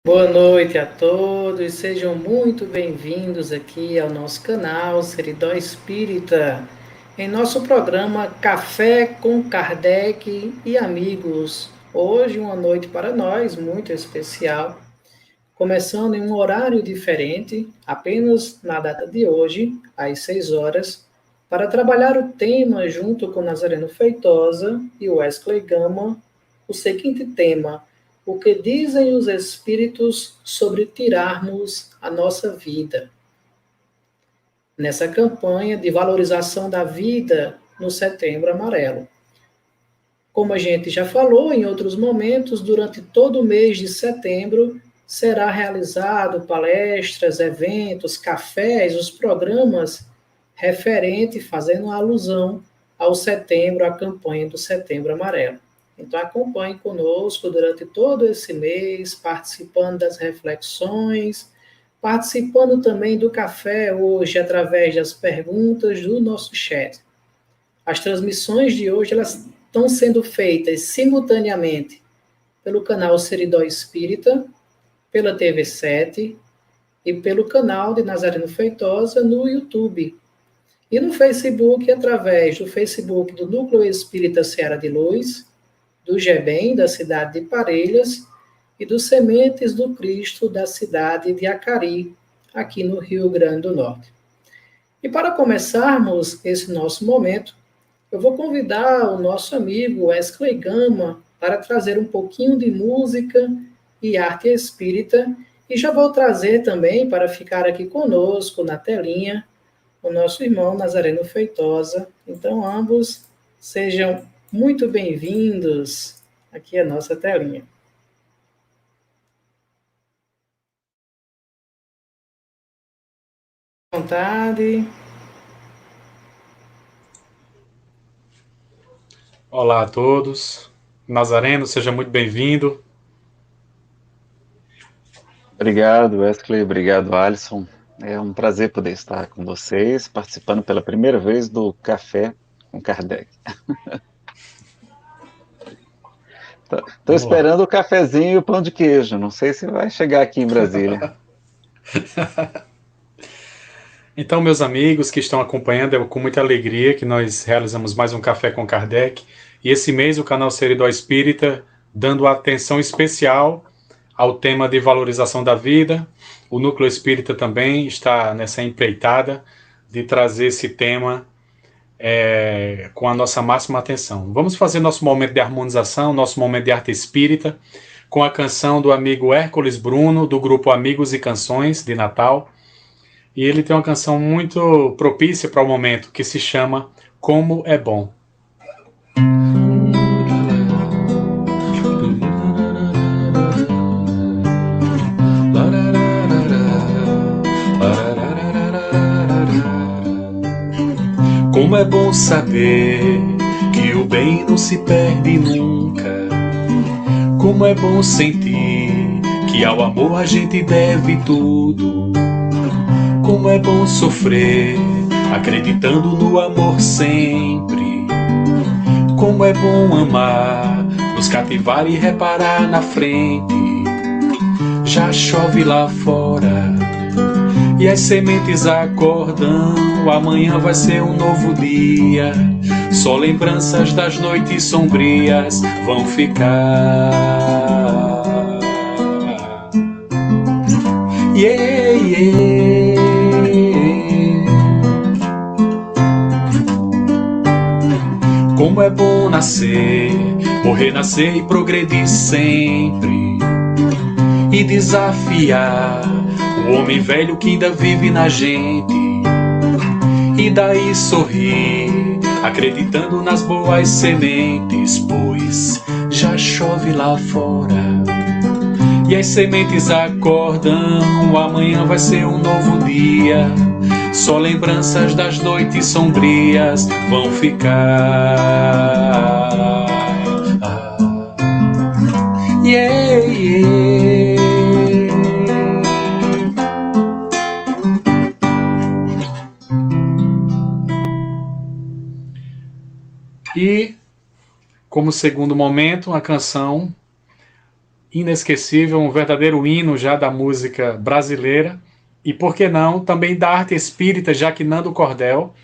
Boa noite a todos, sejam muito bem-vindos aqui ao nosso canal Seridó Espírita, em nosso programa Café com Kardec e Amigos. Hoje uma noite para nós muito especial, começando em um horário diferente, apenas na data de hoje, às 6 horas, para trabalhar o tema junto com Nazareno Feitosa e Wesley Gama, o seguinte tema: o que dizem os espíritos sobre tirarmos a nossa vida? Nessa campanha de valorização da vida no Setembro Amarelo. Como a gente já falou em outros momentos, durante todo o mês de setembro será realizado palestras, eventos, cafés, os programas referentes, fazendo alusão ao setembro, à campanha do Setembro Amarelo. Então acompanhe conosco durante todo esse mês, participando das reflexões, participando também do café hoje através das perguntas do nosso chat. As transmissões de hoje elas estão sendo feitas simultaneamente pelo canal Seridó Espírita, pela TV7 e pelo canal de Nazareno Feitosa no YouTube. E no Facebook, através do Facebook do Núcleo Espírita Seara de Luz, do GEBEM, da cidade de Parelhas, e dos Sementes do Cristo, da cidade de Acari, aqui no Rio Grande do Norte. E para começarmos esse nosso momento, eu vou convidar o nosso amigo Wesley Gama para trazer um pouquinho de música e arte espírita, e já vou trazer também, para ficar aqui conosco na telinha, o nosso irmão Nazareno Feitosa. Então, ambos sejam muito bem-vindos aqui à nossa telinha. À vontade. Olá a todos. Nazareno, seja muito bem-vindo. Obrigado, Wesley. Obrigado, Alisson. É um prazer poder estar com vocês, participando pela primeira vez do Café com Kardec. Estou esperando o cafezinho e o pão de queijo. Não sei se vai chegar aqui em Brasília. Então, meus amigos que estão acompanhando, é com muita alegria que nós realizamos mais um Café com Kardec. E esse mês o canal Seridó Espírita dando atenção especial ao tema de valorização da vida. O Núcleo Espírita também está nessa empreitada de trazer esse tema com a nossa máxima atenção. Vamos fazer nosso momento de harmonização, nosso momento de arte espírita, com a canção do amigo Hércules Bruno, do grupo Amigos e Canções, de Natal. E ele tem uma canção muito propícia para o momento, que se chama Como é Bom. Como é bom saber que o bem não se perde nunca. Como é bom sentir que ao amor a gente deve tudo. Como é bom sofrer, acreditando no amor sempre. Como é bom amar, nos cativar e reparar na frente. Já chove lá fora e as sementes acordam. Amanhã vai ser um novo dia. Só lembranças das noites sombrias vão ficar. Yeah, yeah. Como é bom nascer, morrer, nascer e progredir sempre. E desafiar o homem velho que ainda vive na gente. E daí sorrir, acreditando nas boas sementes, pois já chove lá fora e as sementes acordam. Amanhã vai ser um novo dia. Só lembranças das noites sombrias vão ficar. Yeah, yeah. E, como segundo momento, a canção inesquecível, um verdadeiro hino já da música brasileira, e por que não, também da arte espírita, já que Nando Cordel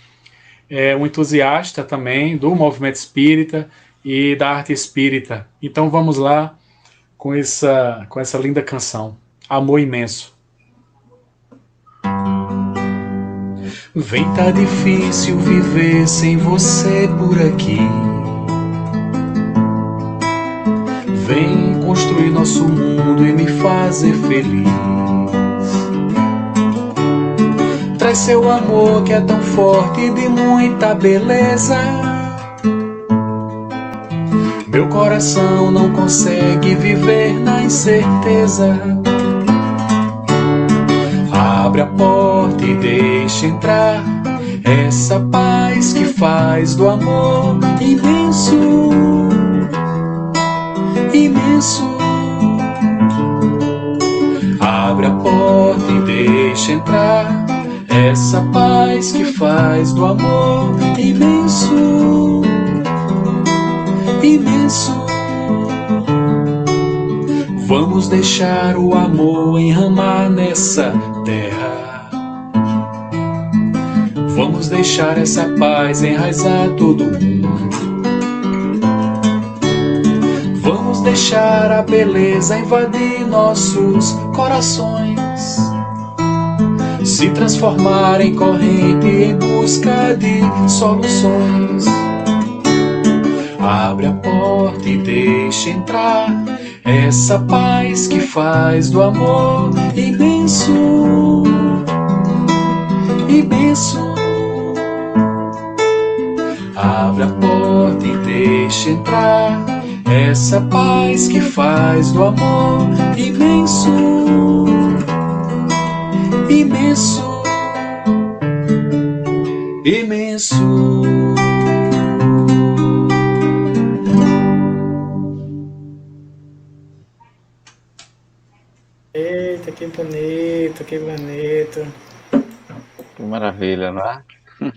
é um entusiasta também do movimento espírita e da arte espírita. Então vamos lá com essa linda canção, Amor Imenso. Vem, tá difícil viver sem você por aqui. Vem construir nosso mundo e me fazer feliz. Traz seu amor que é tão forte e de muita beleza. Meu coração não consegue viver na incerteza. Abre a porta e deixa entrar essa paz que faz do amor imenso, imenso. Abre a porta e deixa entrar essa paz que faz do amor imenso, imenso. Vamos deixar o amor enramar nessa terra. Vamos deixar essa paz enraizar todo mundo. Vamos deixar a beleza invadir nossos corações, se transformar em corrente em busca de soluções. Abre a porta e deixa entrar essa paz que faz do amor imenso, imenso. Abre a porta e deixa entrar essa paz que faz do amor imenso, imenso, imenso. Eita, que bonito, que bonito. Que maravilha, não é? Não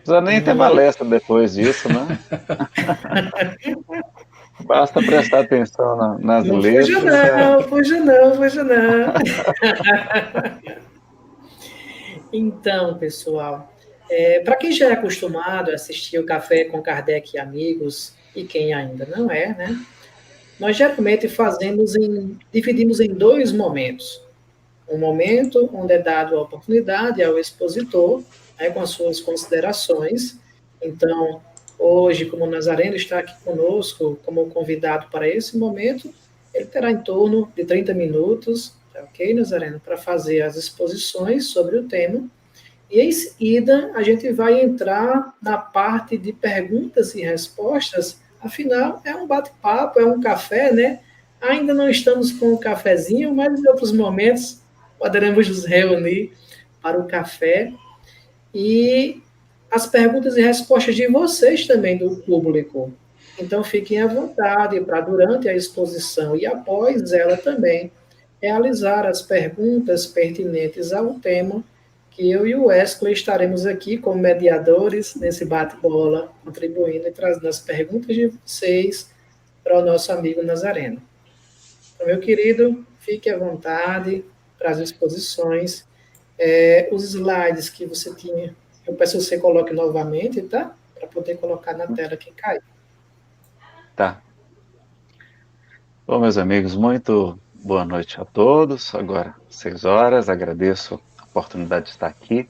precisa nem ter palestra depois disso, né? Basta prestar atenção nas Não letras. fuja não, fuja não, fuja não. Então, pessoal, para quem já é acostumado a assistir o Café com Kardec e Amigos, e quem ainda não é, né? Nós geralmente dividimos em dois momentos. Um momento onde é dado a oportunidade ao expositor, né, com as suas considerações. Então, hoje, como o Nazareno está aqui conosco como convidado para esse momento, ele terá em torno de 30 minutos, tá ok, Nazareno, para fazer as exposições sobre o tema. E em seguida, a gente vai entrar na parte de perguntas e respostas. Afinal, é um bate-papo, é um café, né? Ainda não estamos com o cafezinho, mas em outros momentos poderemos nos reunir para o café. E as perguntas e respostas de vocês também, do público. Então, fiquem à vontade para, durante a exposição e após ela também, realizar as perguntas pertinentes ao tema, que eu e o Wesley estaremos aqui como mediadores nesse bate-bola, contribuindo e trazendo as perguntas de vocês para o nosso amigo Nazareno. Então, meu querido, fique à vontade para as exposições. Os slides que você tinha, eu peço que você coloque novamente, tá? Para poder colocar na tela que caiu. Tá. Bom, meus amigos, muito boa noite a todos. Agora, 6 horas, agradeço a oportunidade de estar aqui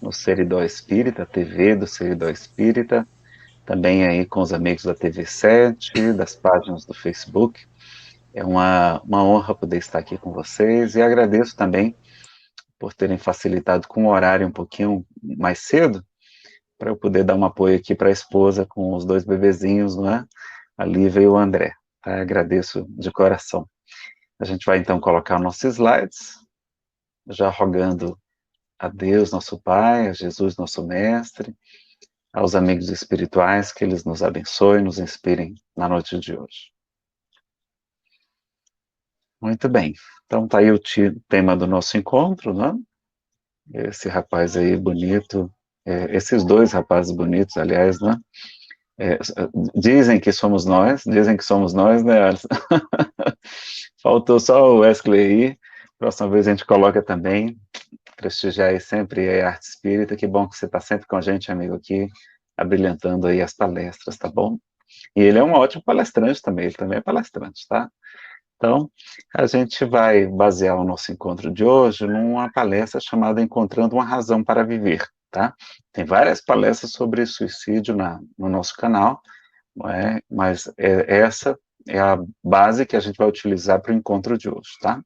no Seridó Espírita, TV do Seridó Espírita, também aí com os amigos da TV7, das páginas do Facebook. É uma honra poder estar aqui com vocês e agradeço também por terem facilitado com o horário um pouquinho mais cedo, para eu poder dar um apoio aqui para a esposa com os 2 bebezinhos, não é? A Lívia e o André. Tá? Agradeço de coração. A gente vai então colocar nossos slides, já rogando a Deus, nosso Pai, a Jesus, nosso Mestre, aos amigos espirituais, que eles nos abençoem, nos inspirem na noite de hoje. Muito bem, então tá aí o tema do nosso encontro, né? Esse rapaz aí bonito, esses 2 rapazes bonitos, aliás, né? Dizem que somos nós, né, Alisson? Faltou só o Wesley aí. Próxima vez a gente coloca também. Prestigiar aí sempre a arte espírita. Que bom que você está sempre com a gente, amigo, aqui, abrilhantando aí as palestras, tá bom? E ele é um ótimo palestrante também, ele também é palestrante, tá? Então, a gente vai basear o nosso encontro de hoje numa palestra chamada Encontrando uma Razão para Viver, tá? Tem várias palestras sobre suicídio no nosso canal, não é? Mas essa é a base que a gente vai utilizar para o encontro de hoje, tá?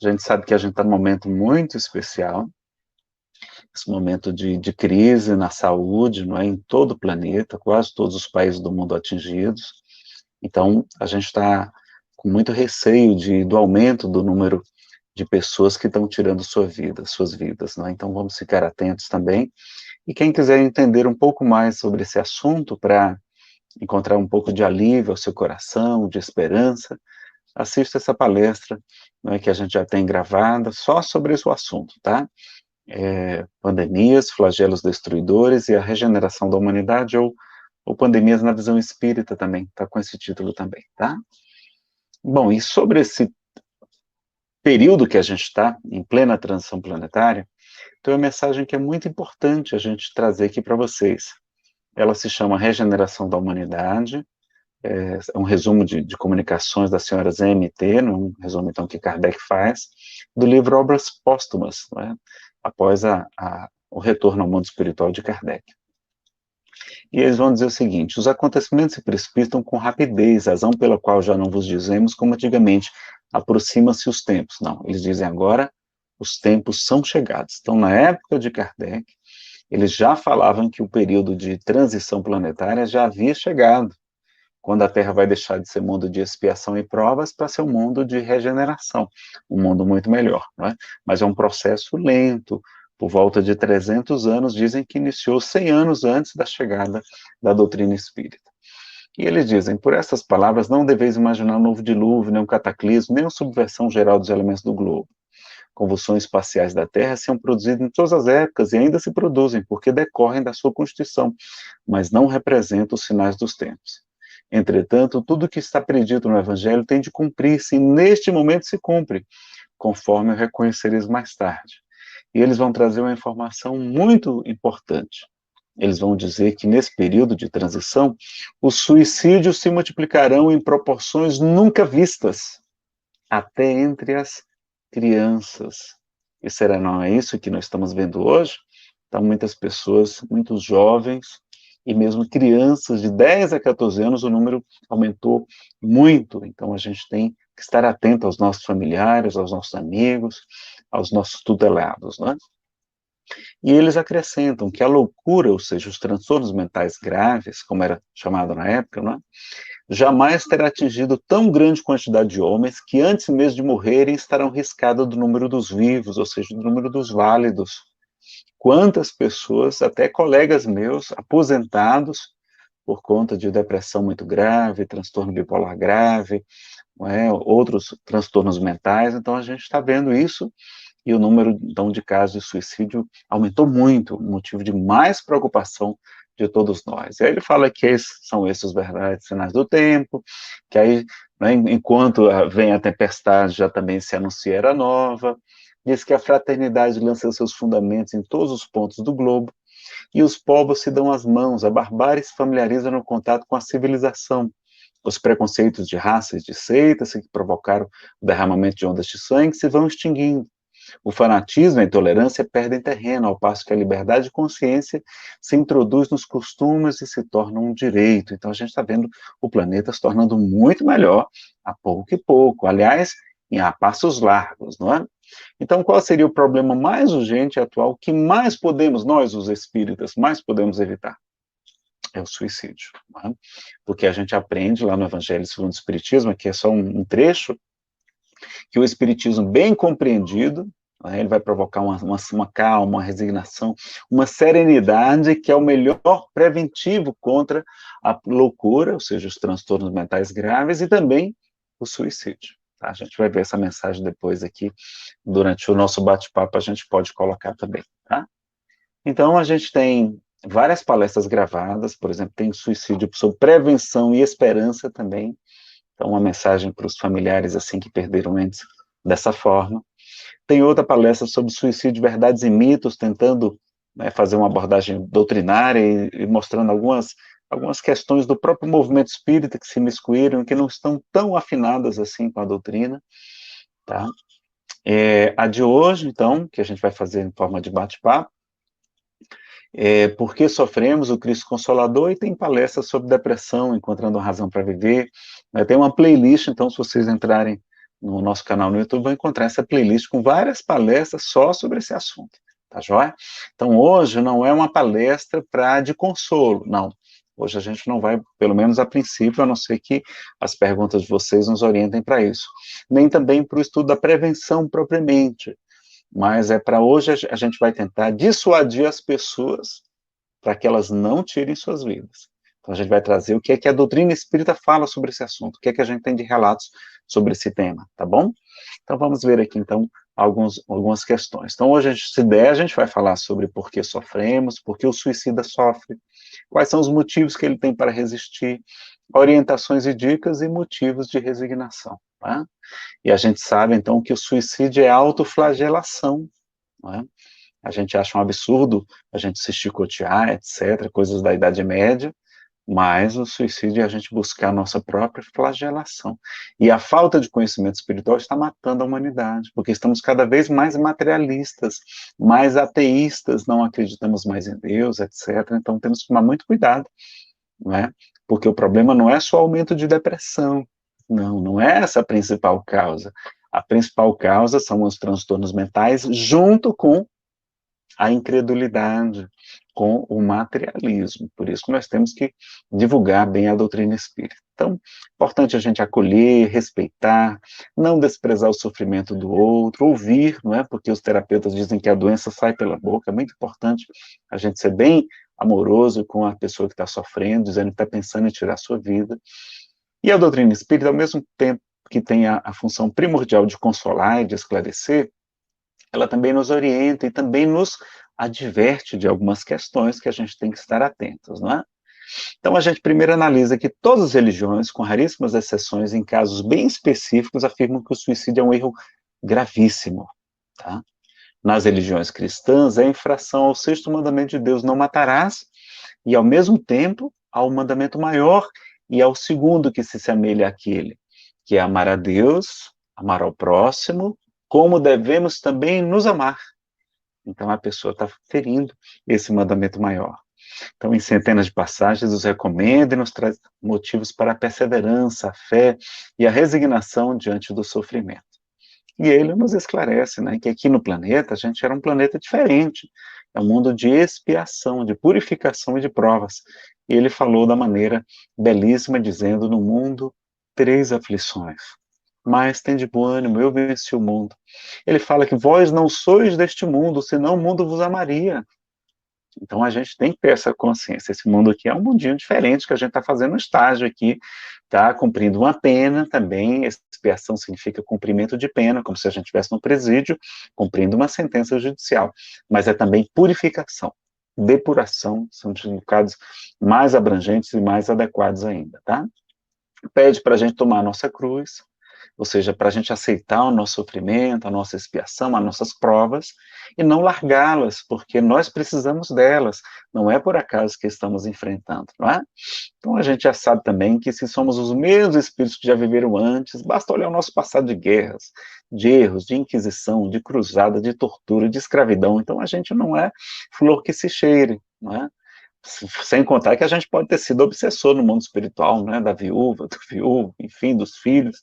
A gente sabe que a gente está num momento muito especial, esse momento de crise na saúde, não é? Em todo o planeta, quase todos os países do mundo atingidos. Então, a gente está com muito receio do aumento do número de pessoas que estão tirando suas vidas, né? Então, vamos ficar atentos também. E quem quiser entender um pouco mais sobre esse assunto, para encontrar um pouco de alívio ao seu coração, de esperança, assista essa palestra, né, que a gente já tem gravada, só sobre esse assunto, tá? Pandemias, flagelos destruidores e a regeneração da humanidade, ou pandemias na visão espírita também, tá com esse título também, tá? Bom, e sobre esse período que a gente está, em plena transição planetária, tem uma mensagem que é muito importante a gente trazer aqui para vocês. Ela se chama Regeneração da Humanidade, é um resumo de comunicações da senhora ZMT, um resumo então que Kardec faz, do livro Obras Póstumas, né, após o retorno ao mundo espiritual de Kardec. E eles vão dizer o seguinte: os acontecimentos se precipitam com rapidez, razão pela qual já não vos dizemos como antigamente, aproximam-se os tempos. Não, eles dizem agora, os tempos são chegados. Então, na época de Kardec, eles já falavam que o período de transição planetária já havia chegado, quando a Terra vai deixar de ser mundo de expiação e provas para ser um mundo de regeneração, um mundo muito melhor, não é? Mas é um processo lento, por volta de 300 anos, dizem que iniciou 100 anos antes da chegada da doutrina espírita. E eles dizem, por essas palavras, não deveis imaginar um novo dilúvio, nem um cataclismo, nem uma subversão geral dos elementos do globo. Convulsões espaciais da Terra são produzidas em todas as épocas e ainda se produzem, porque decorrem da sua constituição, mas não representam os sinais dos tempos. Entretanto, tudo que está predito no Evangelho tem de cumprir-se, e neste momento se cumpre, conforme o reconhecereis mais tarde. E eles vão trazer uma informação muito importante. Eles vão dizer que nesse período de transição, os suicídios se multiplicarão em proporções nunca vistas, até entre as crianças. E será não é isso que nós estamos vendo hoje? Então, muitas pessoas, muitos jovens, e mesmo crianças de 10 a 14 anos, o número aumentou muito. Então, a gente tem que estar atento aos nossos familiares, aos nossos amigos, aos nossos tutelados, né? E eles acrescentam que a loucura, ou seja, os transtornos mentais graves, como era chamado na época, né, jamais terá atingido tão grande quantidade de homens que antes mesmo de morrerem estarão riscados do número dos vivos, ou seja, do número dos válidos. Quantas pessoas, até colegas meus, aposentados, por conta de depressão muito grave, transtorno bipolar grave, não é? Outros transtornos mentais, então a gente está vendo isso, e o número então, de casos de suicídio aumentou muito, motivo de mais preocupação de todos nós. E aí ele fala que são esses os verdadeiros sinais do tempo, que aí, né, enquanto vem a tempestade, já também se anuncia a era nova, diz que a fraternidade lança seus fundamentos em todos os pontos do globo, e os povos se dão as mãos, a barbárie se familiariza no contato com a civilização. Os preconceitos de raças, de seitas que provocaram o derramamento de ondas de sangue se vão extinguindo. O fanatismo e a intolerância perdem terreno, ao passo que a liberdade de consciência se introduz nos costumes e se torna um direito. Então, a gente está vendo o planeta se tornando muito melhor a pouco e pouco. Aliás, a passos largos, não é? Então, qual seria o problema mais urgente e atual que mais podemos, nós, os espíritas, mais podemos evitar? É o suicídio. Não é? Porque a gente aprende lá no Evangelho segundo o Espiritismo, que é só um trecho, que o Espiritismo bem compreendido, né, ele vai provocar uma calma, uma resignação, uma serenidade, que é o melhor preventivo contra a loucura, ou seja, os transtornos mentais graves, e também o suicídio. Tá? A gente vai ver essa mensagem depois aqui, durante o nosso bate-papo, a gente pode colocar também. Tá? Então, a gente tem várias palestras gravadas, por exemplo, tem suicídio sobre prevenção e esperança também, Então, uma mensagem para os familiares assim que perderam entes dessa forma. Tem outra palestra sobre suicídio, verdades e mitos, tentando, né, fazer uma abordagem doutrinária e mostrando algumas questões do próprio movimento espírita que se miscuíram e que não estão tão afinadas assim com a doutrina, tá? A de hoje, então, que a gente vai fazer em forma de bate-papo, Por que Sofremos, o Cristo Consolador, e tem palestras sobre depressão, Encontrando a Razão para Viver, né? Tem uma playlist, então, se vocês entrarem no nosso canal no YouTube, vão encontrar essa playlist com várias palestras só sobre esse assunto, tá joia? Então, hoje não é uma palestra de consolo, não. Hoje a gente não vai, pelo menos a princípio, a não ser que as perguntas de vocês nos orientem para isso. Nem também para o estudo da prevenção propriamente, mas para hoje a gente vai tentar dissuadir as pessoas para que elas não tirem suas vidas. Então a gente vai trazer o que é que a doutrina espírita fala sobre esse assunto, o que é que a gente tem de relatos sobre esse tema, tá bom? Então vamos ver aqui então algumas questões. Então hoje, se der, a gente vai falar sobre por que sofremos, por que o suicida sofre, quais são os motivos que ele tem para resistir, orientações e dicas e motivos de resignação, tá? E a gente sabe, então, que o suicídio é autoflagelação, não é? A gente acha um absurdo a gente se chicotear, etc., coisas da Idade Média, mas o suicídio é a gente buscar a nossa própria flagelação. E a falta de conhecimento espiritual está matando a humanidade, porque estamos cada vez mais materialistas, mais ateístas, não acreditamos mais em Deus, etc. Então temos que tomar muito cuidado, não é? Porque o problema não é só aumento de depressão, não é essa a principal causa. A principal causa são os transtornos mentais, junto com a incredulidade, com o materialismo. Por isso que nós temos que divulgar bem a doutrina espírita. Então, importante a gente acolher, respeitar, não desprezar o sofrimento do outro, ouvir, não é? Porque os terapeutas dizem que a doença sai pela boca. É muito importante a gente ser bem amoroso com a pessoa que está sofrendo, dizendo que está pensando em tirar a sua vida. E a doutrina espírita, ao mesmo tempo que tem a função primordial de consolar e de esclarecer, ela também nos orienta e também nos adverte de algumas questões que a gente tem que estar atentos, não é? Então a gente primeiro analisa que todas as religiões, com raríssimas exceções, em casos bem específicos, afirmam que o suicídio é um erro gravíssimo, tá? Nas religiões cristãs, é infração ao sexto mandamento de Deus, não matarás, e ao mesmo tempo ao mandamento maior e ao segundo que se semelha àquele, que é amar a Deus, amar ao próximo, como devemos também nos amar. Então a pessoa está ferindo esse mandamento maior. Então, em centenas de passagens, nos recomenda e nos traz motivos para a perseverança, a fé e a resignação diante do sofrimento. E ele nos esclarece, né, que aqui no planeta a gente era um planeta diferente, é um mundo de expiação, de purificação e de provas. E ele falou da maneira belíssima, dizendo: no mundo, 3 aflições, mas tende bom ânimo, eu venci o mundo. Ele fala que vós não sois deste mundo, senão o mundo vos amaria. Então a gente tem que ter essa consciência. Esse mundo aqui é um mundinho diferente, que a gente está fazendo um estágio aqui, está cumprindo uma pena também. Expiação significa cumprimento de pena, como se a gente estivesse no presídio, cumprindo uma sentença judicial. Mas é também purificação, depuração, são significados mais abrangentes e mais adequados ainda, tá? Pede para a gente tomar a nossa cruz, ou seja, para a gente aceitar o nosso sofrimento, a nossa expiação, as nossas provas, e não largá-las, porque nós precisamos delas, não é por acaso que estamos enfrentando, não é? Então a gente já sabe também que se somos os mesmos espíritos que já viveram antes, basta olhar o nosso passado de guerras, de erros, de inquisição, de cruzada, de tortura, de escravidão, então a gente não é flor que se cheire, não é? Sem contar que a gente pode ter sido obsessor no mundo espiritual, né, da viúva, do viúvo, enfim, dos filhos,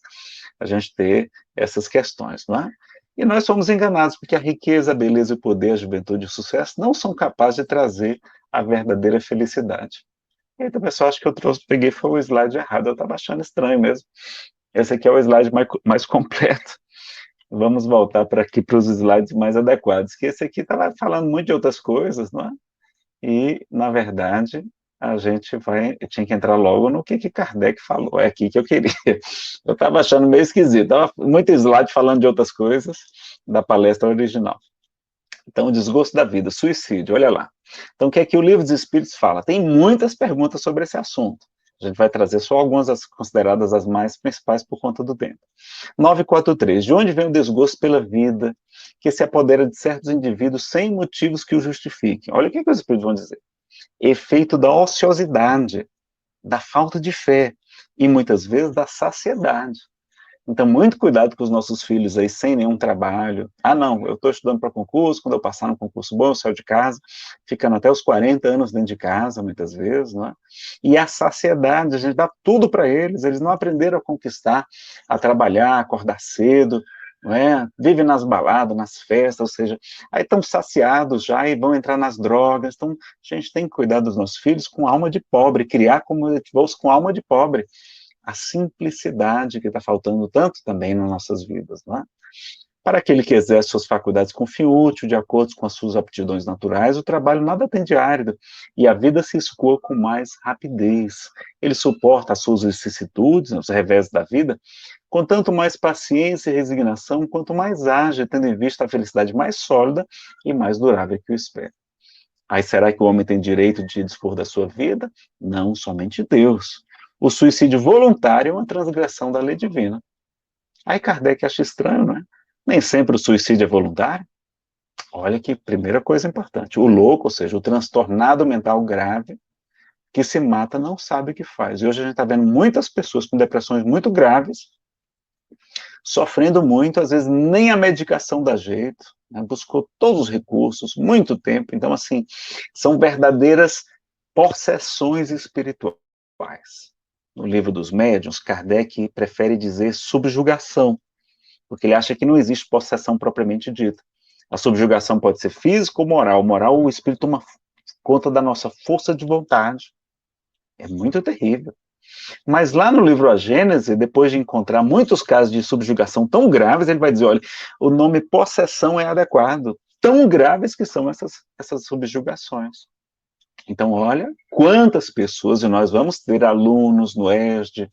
a gente ter essas questões, não é? E nós somos enganados, porque a riqueza, a beleza, o poder, a juventude e o sucesso não são capazes de trazer a verdadeira felicidade. E aí, o pessoal, acho que peguei foi o slide errado, eu estava achando estranho mesmo. Esse aqui é o slide mais completo. Vamos voltar para aqui para os slides mais adequados, que esse aqui estava falando muito de outras coisas, não é? E, na verdade, a gente tinha que entrar logo no que Kardec falou, é aqui que eu queria. Eu estava achando meio esquisito, estava muito slide falando de outras coisas da palestra original. Então, o desgosto da vida, suicídio, olha lá. Então, o que é que o Livro dos Espíritos fala? Tem muitas perguntas sobre esse assunto. A gente vai trazer só algumas das consideradas as mais principais por conta do tempo. 943. De onde vem o desgosto pela vida que se apodera de certos indivíduos sem motivos que o justifiquem? Olha o que os espíritos vão dizer. Efeito da ociosidade, da falta de fé e muitas vezes da saciedade. Então, muito cuidado com os nossos filhos aí sem nenhum trabalho. Ah, não, eu estou estudando para concurso, quando eu passar no concurso bom, eu saio de casa, ficando até os 40 anos dentro de casa, muitas vezes, não é? E a saciedade, a gente dá tudo para eles não aprenderam a conquistar, a trabalhar, a acordar cedo, não é? Vivem nas baladas, nas festas, ou seja, aí estão saciados já e vão entrar nas drogas. Então, a gente tem que cuidar dos nossos filhos com alma de pobre, criar comunicativos com alma de pobre. A simplicidade que está faltando tanto também nas nossas vidas, não é? Para aquele que exerce suas faculdades com fim útil, de acordo com as suas aptidões naturais, o trabalho nada tem de árido, e a vida se escoa com mais rapidez. Ele suporta as suas vicissitudes, os revés da vida, com tanto mais paciência e resignação, quanto mais age, tendo em vista a felicidade mais sólida e mais durável que o espera. Aí será que o homem tem direito de dispor da sua vida? Não, somente Deus. O suicídio voluntário é uma transgressão da lei divina. Aí Kardec acha estranho, não é? Nem sempre o suicídio é voluntário. Olha que primeira coisa importante. O louco, ou seja, o transtornado mental grave, que se mata, não sabe o que faz. E hoje a gente está vendo muitas pessoas com depressões muito graves, sofrendo muito, às vezes nem a medicação dá jeito, né? Buscou todos os recursos, muito tempo. Então, assim, são verdadeiras possessões espirituais. No livro dos médiuns, Kardec prefere dizer subjugação, porque ele acha que não existe possessão propriamente dita. A subjugação pode ser física ou moral. Moral, o espírito toma conta da nossa força de vontade. É muito terrível. Mas lá no livro A Gênese, depois de encontrar muitos casos de subjugação tão graves, ele vai dizer, olha, o nome possessão é adequado. Tão graves que são essas subjugações. Então, olha quantas pessoas, e nós vamos ter alunos no ESD,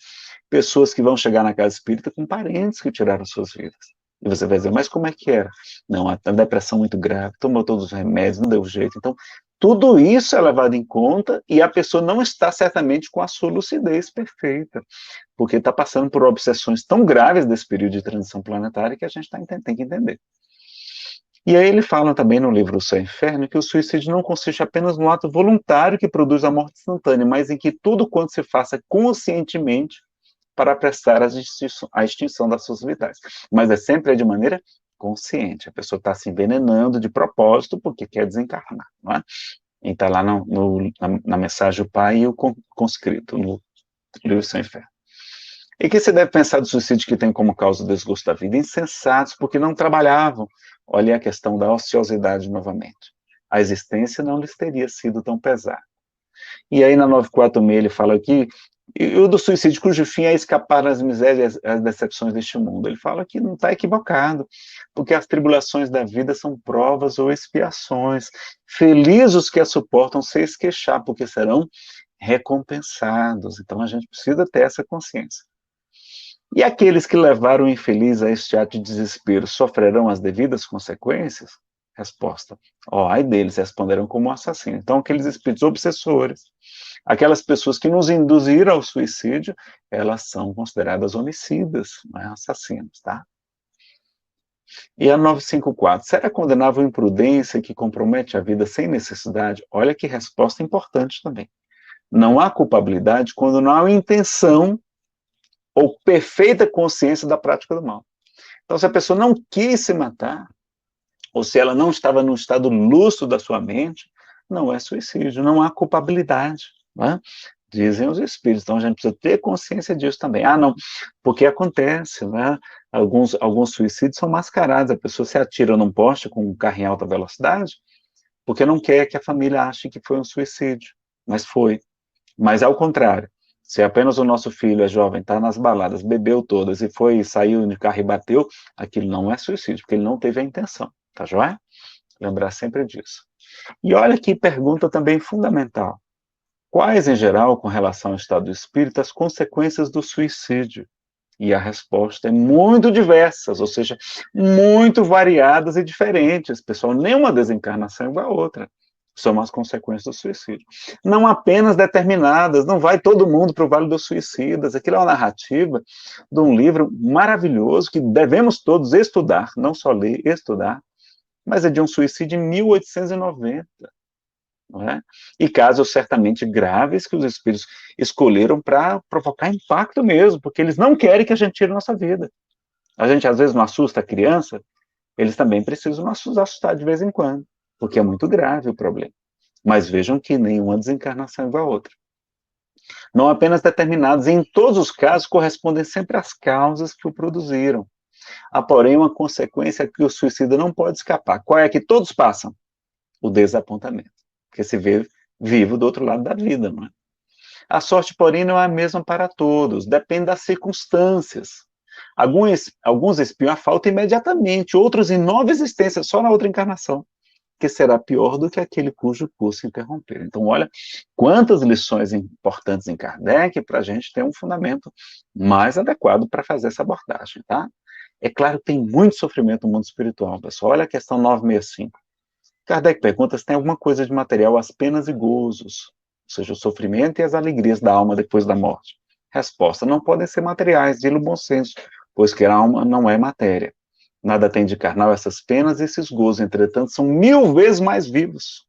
pessoas que vão chegar na casa espírita com parentes que tiraram suas vidas. E você vai dizer, mas como é que era? Não, a depressão muito grave, tomou todos os remédios, não deu jeito. Então, tudo isso é levado em conta e a pessoa não está certamente com a sua lucidez perfeita, porque está passando por obsessões tão graves desse período de transição planetária que a gente tem que entender. E aí ele fala também no livro O Céu e o Inferno que o suicídio não consiste apenas no ato voluntário que produz a morte instantânea, mas em que tudo quanto se faça conscientemente para apressar a extinção das suas vitais. Mas é sempre de maneira consciente. A pessoa está se envenenando de propósito porque quer desencarnar, não é? E está lá na mensagem o Pai e o conscrito, no livro O Céu e o Inferno. E que se deve pensar do suicídio que tem como causa o desgosto da vida? Insensatos, porque não trabalhavam. Olha a questão da ociosidade novamente. A existência não lhes teria sido tão pesada. E aí na 946 ele fala aqui, e o do suicídio cujo fim é escapar das misérias e as decepções deste mundo. Ele fala que não está equivocado, porque as tribulações da vida são provas ou expiações. Felizes os que as suportam sem se queixar, porque serão recompensados. Então a gente precisa ter essa consciência. E aqueles que levaram o infeliz a este ato de desespero sofrerão as devidas consequências? Resposta: ai deles, responderão como assassino. Então, aqueles espíritos obsessores, aquelas pessoas que nos induziram ao suicídio, elas são consideradas homicidas, não é? Assassinos, tá? E a 954, será condenável imprudência que compromete a vida sem necessidade? Olha que resposta importante também. Não há culpabilidade quando não há intenção ou perfeita consciência da prática do mal. Então, se a pessoa não quis se matar, ou se ela não estava no estado lúcido da sua mente, não é suicídio, não há culpabilidade, não é? Dizem os espíritos. Então, a gente precisa ter consciência disso também. Ah, não, porque acontece, né? Alguns suicídios são mascarados, a pessoa se atira num poste com um carro em alta velocidade, porque não quer que a família ache que foi um suicídio, mas foi. Mas, ao contrário, se apenas o nosso filho é jovem, está nas baladas, bebeu todas e saiu de carro e bateu, aquilo não é suicídio, porque ele não teve a intenção, tá joia? Lembrar sempre disso. E olha que pergunta também fundamental. Quais, em geral, com relação ao estado do espírito, as consequências do suicídio? E a resposta é muito diversas, ou seja, muito variadas e diferentes, pessoal. Nenhuma desencarnação é igual a outra. são as consequências do suicídio. Não apenas determinadas, não vai todo mundo para o Vale dos Suicidas, aquilo é uma narrativa de um livro maravilhoso que devemos todos estudar, não só ler, estudar, mas é de um suicídio em 1890, não é? E casos certamente graves que os espíritos escolheram para provocar impacto mesmo, porque eles não querem que a gente tire nossa vida. A gente às vezes não assusta a criança, eles também precisam nos assustar de vez em quando, porque é muito grave o problema. Mas vejam que nenhuma desencarnação é igual a outra. Não apenas determinados, em todos os casos correspondem sempre às causas que o produziram. Há, porém, uma consequência que o suicida não pode escapar. Qual é que todos passam? O desapontamento, porque se vê vivo do outro lado da vida, não é? A sorte, porém, não é a mesma para todos, depende das circunstâncias. Alguns espiam a falta imediatamente, outros em nova existência, só na outra encarnação, que será pior do que aquele cujo curso interromper. Então, olha quantas lições importantes em Kardec para a gente ter um fundamento mais adequado para fazer essa abordagem, tá? É claro que tem muito sofrimento no mundo espiritual, pessoal. Olha a questão 965. Kardec pergunta se tem alguma coisa de material as penas e gozos, ou seja, o sofrimento e as alegrias da alma depois da morte. Resposta: não podem ser materiais, diz o bom senso, pois que a alma não é matéria. Nada tem de carnal essas penas e esses gozos, entretanto, são 1000 vezes mais vivos,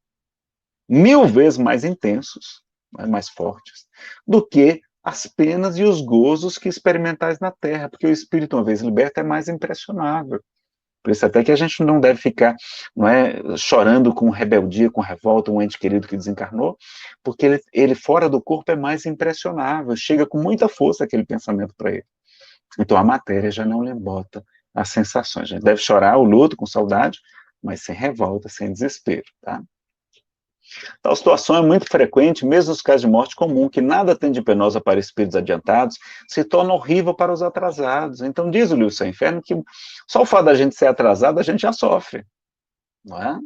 1000 vezes mais intensos, mais fortes, do que as penas e os gozos que experimentais na Terra, porque o espírito, uma vez liberto, é mais impressionável. Por isso até que a gente não deve ficar, não é, chorando com rebeldia, com revolta, um ente querido que desencarnou, porque ele fora do corpo é mais impressionável, chega com muita força aquele pensamento para ele. Então a matéria já não lhe bota as sensações. A gente deve chorar o luto com saudade, mas sem revolta, sem desespero, tá? Tal situação é muito frequente, mesmo nos casos de morte comum, que nada tem de penosa para espíritos adiantados, se torna horrível para os atrasados. Então diz o livro Céu e Inferno que só o fato da gente ser atrasado, a gente já sofre, não é?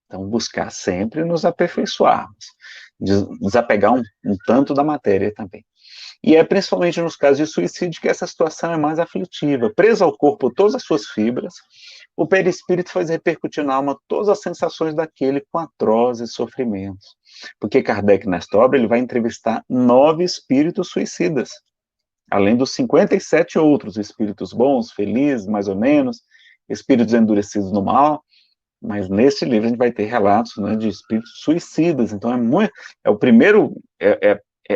Então buscar sempre nos aperfeiçoarmos, desapegar um tanto da matéria também. E é principalmente nos casos de suicídio que essa situação é mais aflitiva. Preso ao corpo todas as suas fibras, o perispírito faz repercutir na alma todas as sensações daquele com atrozes sofrimentos. Porque Kardec, nesta obra, ele vai entrevistar 9 espíritos suicidas, além dos 57 outros, espíritos bons, felizes, mais ou menos, espíritos endurecidos no mal, mas nesse livro a gente vai ter relatos, né, de espíritos suicidas. Então é o primeiro,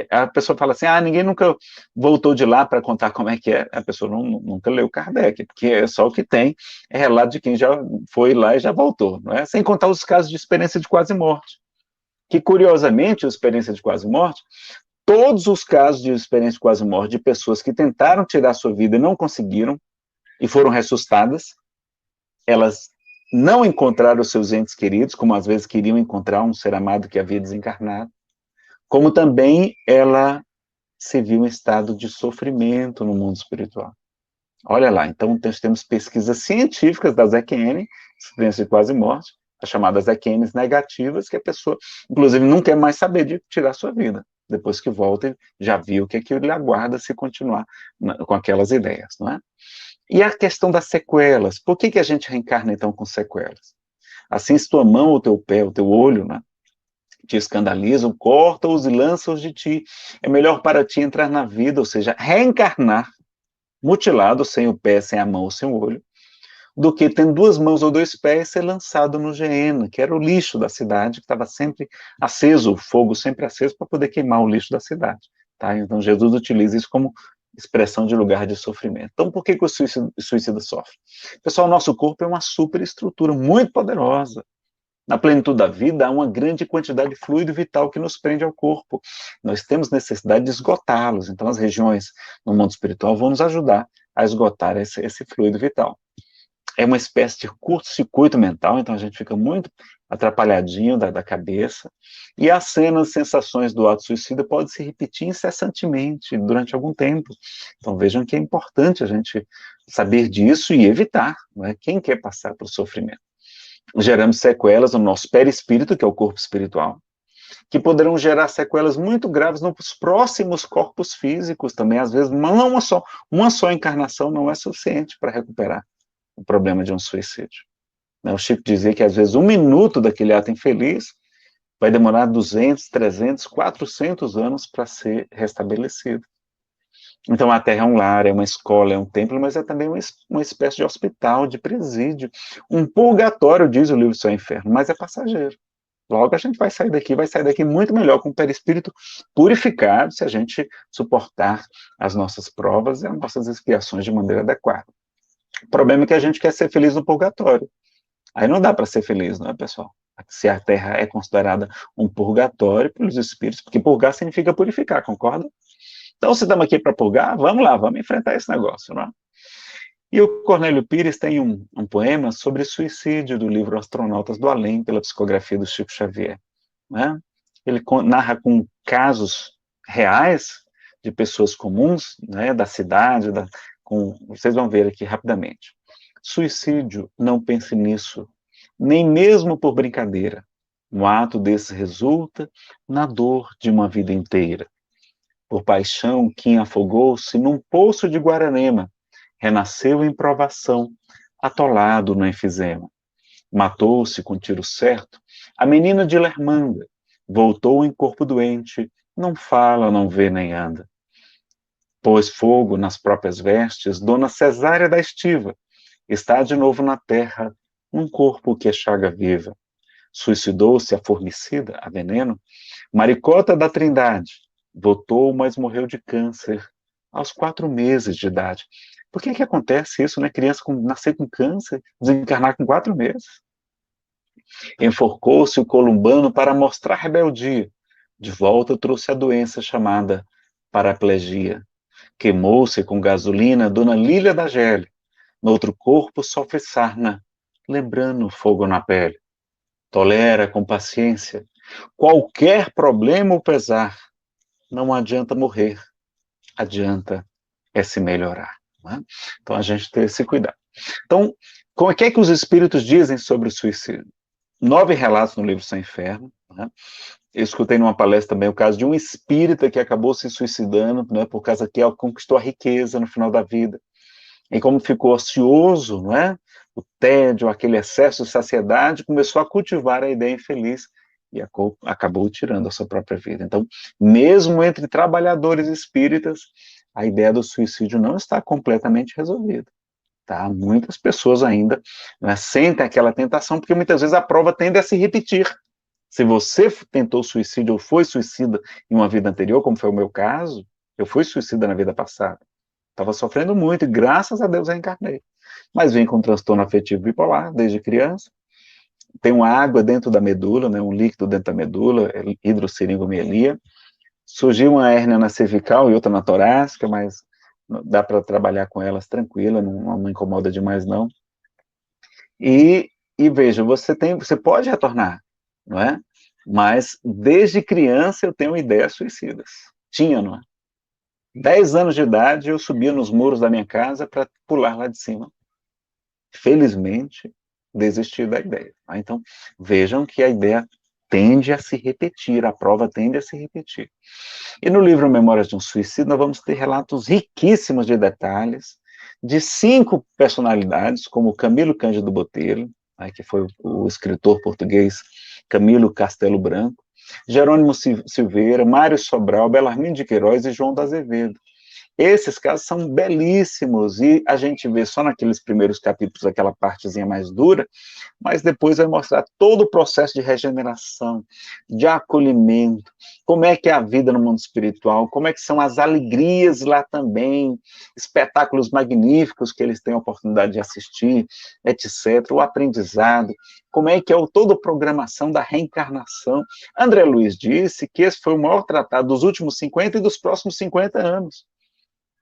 a pessoa fala assim, ninguém nunca voltou de lá para contar como é que é, a pessoa nunca leu Kardec, porque é só o que tem, é relato de quem já foi lá e já voltou, não é? Sem contar os casos de experiência de quase morte, que curiosamente, a experiência de quase morte, todos os casos de experiência de quase morte de pessoas que tentaram tirar sua vida e não conseguiram, e foram ressuscitadas, elas não encontraram os seus entes queridos, como às vezes queriam encontrar um ser amado que havia desencarnado, como também ela se viu em estado de sofrimento no mundo espiritual. Olha lá, então nós temos pesquisas científicas das EQN, experiência de quase morte, as chamadas EQNs negativas, que a pessoa, inclusive, não quer mais saber de tirar sua vida. Depois que volta, já viu o que aquilo lhe aguarda se continuar com aquelas ideias, não é? E a questão das sequelas, por que a gente reencarna então com sequelas? Assim, se tua mão, o teu pé, o teu olho, né, te escandalizam, corta-os e lança-os de ti. É melhor para ti entrar na vida, ou seja, reencarnar, mutilado, sem o pé, sem a mão, sem o olho, do que tendo 2 mãos ou 2 pés ser lançado no Geena, que era o lixo da cidade, que estava sempre aceso, o fogo sempre aceso para poder queimar o lixo da cidade. Tá? Então Jesus utiliza isso como expressão de lugar de sofrimento. Então, por que o suicida sofre? Pessoal, o nosso corpo é uma superestrutura muito poderosa. Na plenitude da vida, há uma grande quantidade de fluido vital que nos prende ao corpo. Nós temos necessidade de esgotá-los. Então, as regiões no mundo espiritual vão nos ajudar a esgotar esse fluido vital. É uma espécie de curto-circuito mental, então a gente fica muito atrapalhadinho da cabeça, e as cenas, sensações do ato suicida podem se repetir incessantemente durante algum tempo. Então vejam que é importante a gente saber disso e evitar, não é? Quem quer passar pelo sofrimento? Geramos sequelas no nosso perispírito, que é o corpo espiritual, que poderão gerar sequelas muito graves nos próximos corpos físicos também. Às vezes, uma só encarnação não é suficiente para recuperar o problema de um suicídio. O Chico dizia que, às vezes, 1 minuto daquele ato infeliz vai demorar 200, 300, 400 anos para ser restabelecido. Então a Terra é um lar, é uma escola, é um templo, mas é também uma espécie de hospital, de presídio, um purgatório, diz o livro Céu e Inferno, mas é passageiro. Logo a gente vai sair daqui muito melhor, com o perispírito purificado, se a gente suportar as nossas provas e as nossas expiações de maneira adequada. O problema é que a gente quer ser feliz no purgatório. Aí não dá para ser feliz, não é, pessoal? Se a Terra é considerada um purgatório pelos espíritos, porque purgar significa purificar, concorda? Então, se estamos aqui para purgar, vamos lá, vamos enfrentar esse negócio, não é? E o Cornélio Pires tem um poema sobre suicídio do livro Astronautas do Além, pela psicografia do Chico Xavier. Né? Ele narra com casos reais de pessoas comuns, né, da cidade, vocês vão ver aqui rapidamente. Suicídio, não pense nisso, nem mesmo por brincadeira. Um ato desse resulta na dor de uma vida inteira. Por paixão, quem afogou-se num poço de Guararema, renasceu em provação, atolado no enfisema. Matou-se com tiro certo a menina de Lermanda, voltou em corpo doente, não fala, não vê nem anda. Pôs fogo nas próprias vestes, Dona Cesária da Estiva, está de novo na terra, num corpo que é chaga viva. Suicidou-se a formicida, a veneno, Maricota da Trindade, votou, mas morreu de câncer aos 4 meses de idade. Por que acontece isso, né? Criança nascer com câncer, desencarnar com 4 meses. Enforcou-se o columbano para mostrar rebeldia. De volta trouxe a doença chamada paraplegia. Queimou-se com gasolina Dona Lília da Gele. No outro corpo sofre sarna, lembrando o fogo na pele. Tolera com paciência qualquer problema ou pesar. Não adianta morrer, adianta é se melhorar. Né? Então a gente tem esse cuidado. Então, como é que os espíritos dizem sobre o suicídio? 9 relatos no livro Céu e Inferno. Né? Eu escutei numa palestra também o caso de um espírita que acabou se suicidando, né, por causa que conquistou a riqueza no final da vida. E como ficou ocioso, não é? O tédio, aquele excesso de saciedade, começou a cultivar a ideia infeliz e acabou tirando a sua própria vida. Então, mesmo entre trabalhadores espíritas, a ideia do suicídio não está completamente resolvida. Tá? Muitas pessoas ainda, né, sentem aquela tentação, porque muitas vezes a prova tende a se repetir. Se você tentou suicídio ou foi suicida em uma vida anterior, como foi o meu caso, eu fui suicida na vida passada. Estava sofrendo muito e graças a Deus reencarnei. Mas vim com transtorno afetivo bipolar desde criança. Tem uma água dentro da medula, né, um líquido dentro da medula, hidrossiringomelia. Surgiu uma hérnia na cervical e outra na torácica, mas dá para trabalhar com elas tranquila, não incomoda demais não. E veja, você pode retornar, não é? Mas desde criança eu tenho ideias suicidas. Tinha, não é? 10 anos de idade eu subia nos muros da minha casa para pular lá de cima. Felizmente, desisti da ideia. Tá? Então, vejam que a ideia tende a se repetir, a prova tende a se repetir. E no livro Memórias de um Suicídio, nós vamos ter relatos riquíssimos de detalhes, de 5 personalidades, como Camilo Cândido Botelho, né, que foi o escritor português Camilo Castelo Branco, Jerônimo Silveira, Mário Sobral, Belarmino de Queiroz e João da Azevedo. Esses casos são belíssimos e a gente vê só naqueles primeiros capítulos aquela partezinha mais dura, mas depois vai mostrar todo o processo de regeneração, de acolhimento, como é que é a vida no mundo espiritual, como é que são as alegrias lá também, espetáculos magníficos que eles têm a oportunidade de assistir, etc., o aprendizado, como é que é toda a programação da reencarnação. André Luiz disse que esse foi o maior tratado dos últimos 50 e dos próximos 50 anos.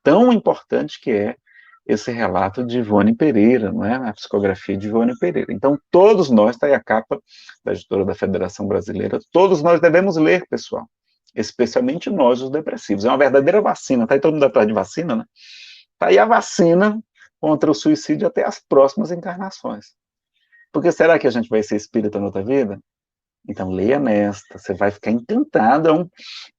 Tão importante que é esse relato de Ivone Pereira, não é? A psicografia de Ivone Pereira. Então, todos nós, está aí a capa da editora da Federação Brasileira, todos nós devemos ler, pessoal. Especialmente nós, os depressivos. É uma verdadeira vacina, está aí todo mundo atrás de vacina, né? Está aí a vacina contra o suicídio até as próximas encarnações. Porque será que a gente vai ser espírita na outra vida? Então, leia nesta, você vai ficar encantado.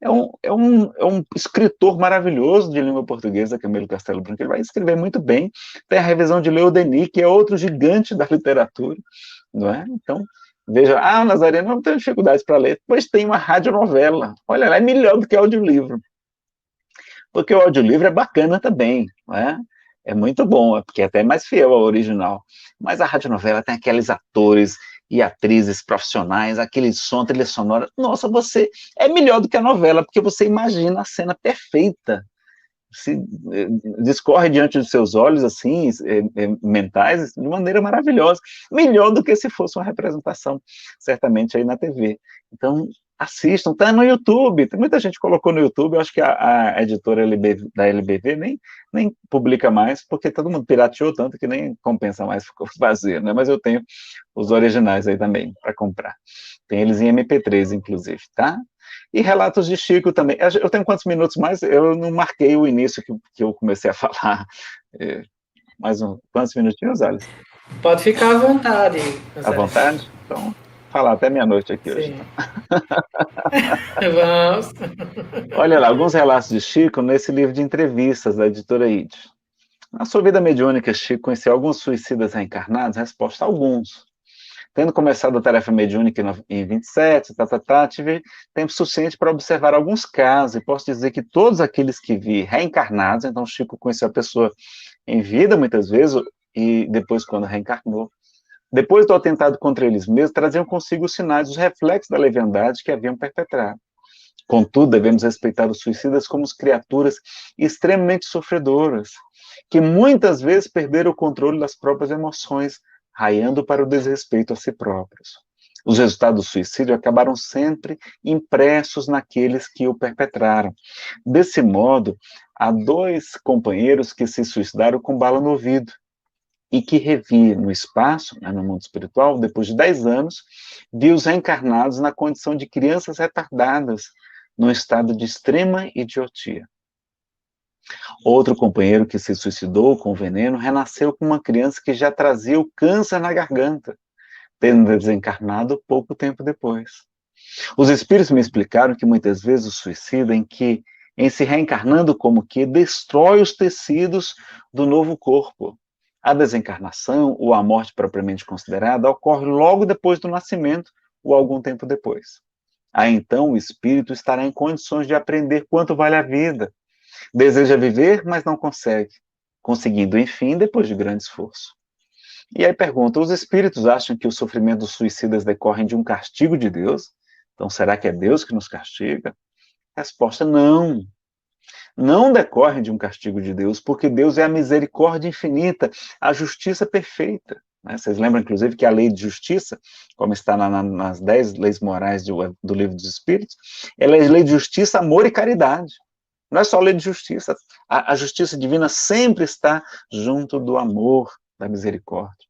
É um escritor maravilhoso de língua portuguesa, Camilo Castelo Branco. Ele vai escrever muito bem. Tem a revisão de Leo Denis, que é outro gigante da literatura, não é? Então, veja, Nazareno, não tenho dificuldades para ler, pois tem uma radionovela. Olha, ela é melhor do que o audiolivro. Porque o audiolivro é bacana também, né? É muito bom, porque é até mais fiel ao original. Mas a radionovela tem aqueles atores e atrizes profissionais, aquele som, trilha sonora. Nossa, você é melhor do que a novela, porque você imagina a cena perfeita. Se discorre diante dos seus olhos, assim, mentais, de maneira maravilhosa. Melhor do que se fosse uma representação, certamente, aí na TV. Então, assistam, tá no YouTube, muita gente colocou no YouTube, eu acho que a editora da LBV nem publica mais, porque todo mundo pirateou tanto que nem compensa mais fazer, né? Mas eu tenho os originais aí também, para comprar. Tem eles em MP3, inclusive, tá? E Relatos de Chico também. Eu tenho quantos minutos mais? Eu não marquei o início que eu comecei a falar. Quantos minutinhos, Alice? Pode ficar à vontade, À Nazaré. vontade? Então, falar até meia-noite aqui hoje. Sim. Então. Vamos. Olha lá, alguns relatos de Chico nesse livro de entrevistas da editora ID. Na sua vida mediúnica, Chico conheceu alguns suicidas reencarnados? Resposta: alguns. Tendo começado a tarefa mediúnica em 27, tive tempo suficiente para observar alguns casos, e posso dizer que todos aqueles que vi reencarnados, então Chico conheceu a pessoa em vida, muitas vezes, e depois quando reencarnou, depois do atentado contra eles mesmos, traziam consigo os sinais, os reflexos da leviandade que haviam perpetrado. Contudo, devemos respeitar os suicidas como criaturas extremamente sofredoras, que muitas vezes perderam o controle das próprias emoções, raiando para o desrespeito a si próprios. Os resultados do suicídio acabaram sempre impressos naqueles que o perpetraram. Desse modo, há 2 companheiros que se suicidaram com bala no ouvido e que revi no espaço, no mundo espiritual, depois de 10 anos, vi os reencarnados na condição de crianças retardadas, num estado de extrema idiotia. Outro companheiro que se suicidou com veneno renasceu com uma criança que já trazia o câncer na garganta, tendo desencarnado pouco tempo depois. Os espíritos me explicaram que muitas vezes o suicida, em se reencarnando como que, destrói os tecidos do novo corpo. A desencarnação, ou a morte propriamente considerada, ocorre logo depois do nascimento, ou algum tempo depois. Aí então o espírito estará em condições de aprender quanto vale a vida. Deseja viver, mas não consegue, conseguindo, enfim, depois de grande esforço. E aí pergunta, os espíritos acham que o sofrimento dos suicidas decorre de um castigo de Deus? Então, será que é Deus que nos castiga? Resposta, não. Não decorre de um castigo de Deus, porque Deus é a misericórdia infinita, a justiça perfeita. Né? Vocês lembram, inclusive, que a lei de justiça, como está nas 10 leis morais do Livro dos Espíritos, ela é lei de justiça, amor e caridade. Não é só lei de justiça. A justiça divina sempre está junto do amor, da misericórdia.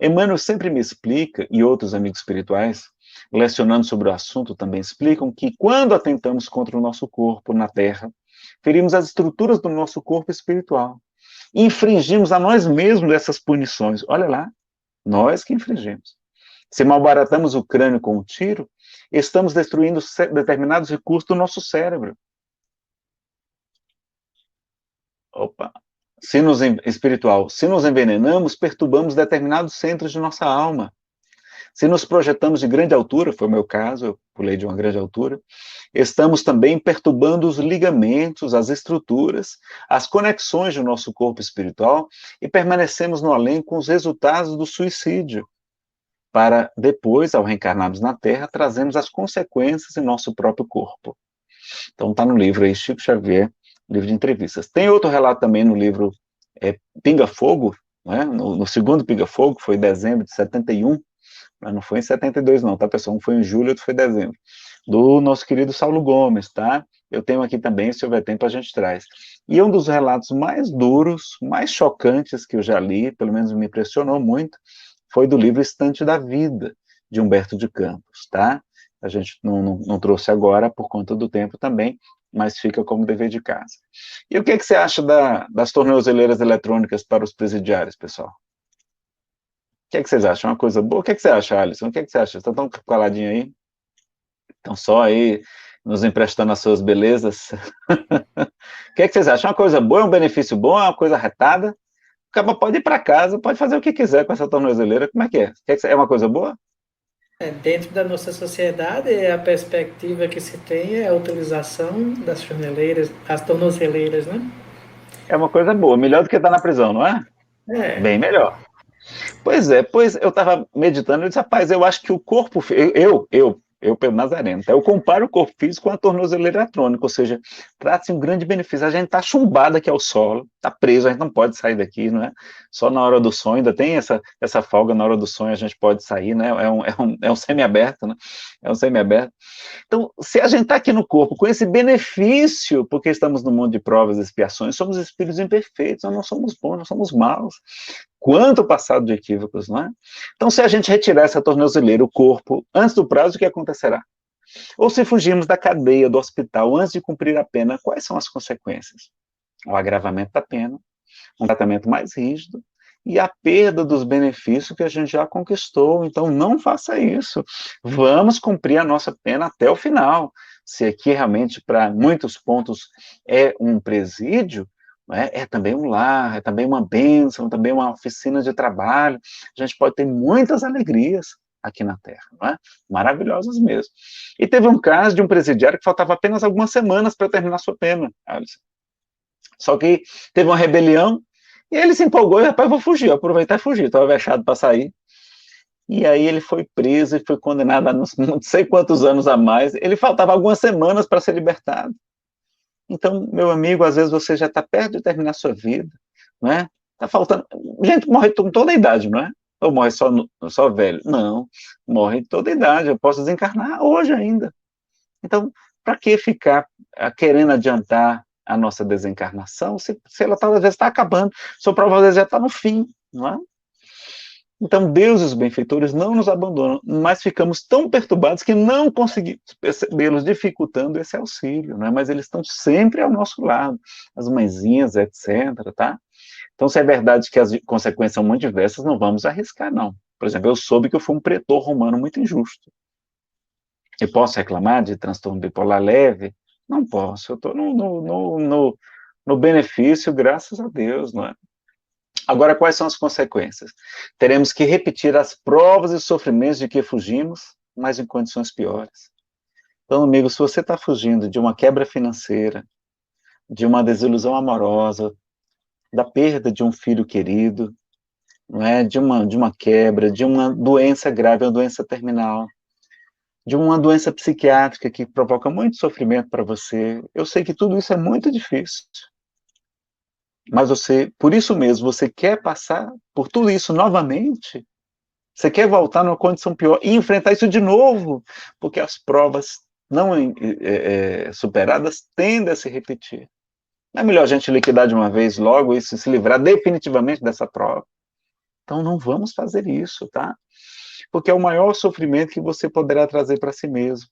Emmanuel sempre me explica, e outros amigos espirituais, lecionando sobre o assunto, também explicam que quando atentamos contra o nosso corpo na Terra, ferimos as estruturas do nosso corpo espiritual. E infringimos a nós mesmos essas punições. Olha lá, nós que infringimos. Se malbaratamos o crânio com um tiro, estamos destruindo determinados recursos do nosso cérebro. Espiritual, se nos envenenamos, perturbamos determinados centros de nossa alma. Se nos projetamos de grande altura, foi o meu caso, eu pulei de uma grande altura, estamos também perturbando os ligamentos, as estruturas, as conexões do nosso corpo espiritual e permanecemos no além com os resultados do suicídio, para depois, ao reencarnarmos na Terra, trazermos as consequências em nosso próprio corpo. Então está no livro aí, Chico Xavier, livro de entrevistas. Tem outro relato também no livro Pinga Fogo, né? no segundo Pinga Fogo, que foi em dezembro de 71, mas não foi em 72 não, tá, pessoal? Um foi em julho, outro foi em dezembro. Do nosso querido Saulo Gomes, tá? Eu tenho aqui também, se houver tempo a gente traz. E é um dos relatos mais duros, mais chocantes que eu já li, pelo menos me impressionou muito, foi do livro Estante da Vida, de Humberto de Campos, tá? A gente não trouxe agora por conta do tempo também, mas fica como dever de casa. E o que você acha das tornozeleiras eletrônicas para os presidiários, pessoal? O que vocês acham? Uma coisa boa? O que você acha, Alisson? O que você acha? Estão tão coladinho aí? Estão só aí nos emprestando as suas belezas? O que vocês acham? Uma coisa boa? É um benefício bom? É uma coisa retada? O cara pode ir para casa, pode fazer o que quiser com essa tornozeleira. Como é que é? É uma coisa boa? Dentro da nossa sociedade, a perspectiva que se tem é a utilização das tornozeleiras, as tornozeleiras, né? É uma coisa boa, melhor do que estar na prisão, não é? É, Bem melhor. Pois é, pois eu estava meditando e disse, rapaz, eu acho que o corpo, eu Pedro Nazareno, tá? Eu comparo o corpo físico com a tornozeleira eletrônica, ou seja, trata-se de um grande benefício. A gente está chumbado aqui ao solo, está preso, a gente não pode sair daqui, não é? Só na hora do sonho, ainda tem essa folga na hora do sonho, a gente pode sair, né? É um semi-aberto, né? É um semi-aberto. Então, se a gente está aqui no corpo com esse benefício, porque estamos no mundo de provas e expiações, somos espíritos imperfeitos, nós não somos bons, nós somos maus. Quanto passado de equívocos, não é? Então, se a gente retirar essa tornozeleira, o corpo, antes do prazo, o que acontecerá? Ou se fugirmos da cadeia do hospital antes de cumprir a pena, quais são as consequências? O agravamento da pena, um tratamento mais rígido e a perda dos benefícios que a gente já conquistou. Então, não faça isso. Vamos cumprir a nossa pena até o final. Se aqui realmente, para muitos pontos, é um presídio, é também um lar, é também uma bênção, também uma oficina de trabalho. A gente pode ter muitas alegrias aqui na Terra, não é? Maravilhosas mesmo. E teve um caso de um presidiário que faltava apenas algumas semanas para terminar sua pena, Alisson. Só que teve uma rebelião e ele se empolgou e, rapaz, vou fugir, aproveitar e fugir. Estava vexado para sair. E aí ele foi preso e foi condenado a não sei quantos anos a mais. Ele faltava algumas semanas para ser libertado. Então, meu amigo, às vezes você já está perto de terminar a sua vida, não é? Está faltando. Gente morre com toda a idade, não é? Ou morre só velho? Não, morre de toda a idade. Eu posso desencarnar hoje ainda. Então, para que ficar querendo adiantar a nossa desencarnação se ela às vezes está acabando? Sua prova às vezes já está no fim, não é? Então, Deus e os benfeitores não nos abandonam, mas ficamos tão perturbados que não conseguimos percebê-los, dificultando esse auxílio, né? Mas eles estão sempre ao nosso lado, as mãezinhas, etc, tá? Então, se é verdade que as consequências são muito diversas, não vamos arriscar, não. Por exemplo, eu soube que eu fui um pretor romano muito injusto. Eu posso reclamar de transtorno bipolar leve? Não posso, eu estou no benefício, graças a Deus, não é? Agora, quais são as consequências? Teremos que repetir as provas e sofrimentos de que fugimos, mas em condições piores. Então, amigo, se você está fugindo de uma quebra financeira, de uma desilusão amorosa, da perda de um filho querido, não é? De uma quebra, de uma doença grave, uma doença terminal, de uma doença psiquiátrica que provoca muito sofrimento para você, eu sei que tudo isso é muito difícil. Mas você, por isso mesmo, você quer passar por tudo isso novamente? Você quer voltar numa condição pior e enfrentar isso de novo? Porque as provas não superadas tendem a se repetir. Não é melhor a gente liquidar de uma vez logo isso e se livrar definitivamente dessa prova? Então não vamos fazer isso, tá? Porque é o maior sofrimento que você poderá trazer para si mesmo.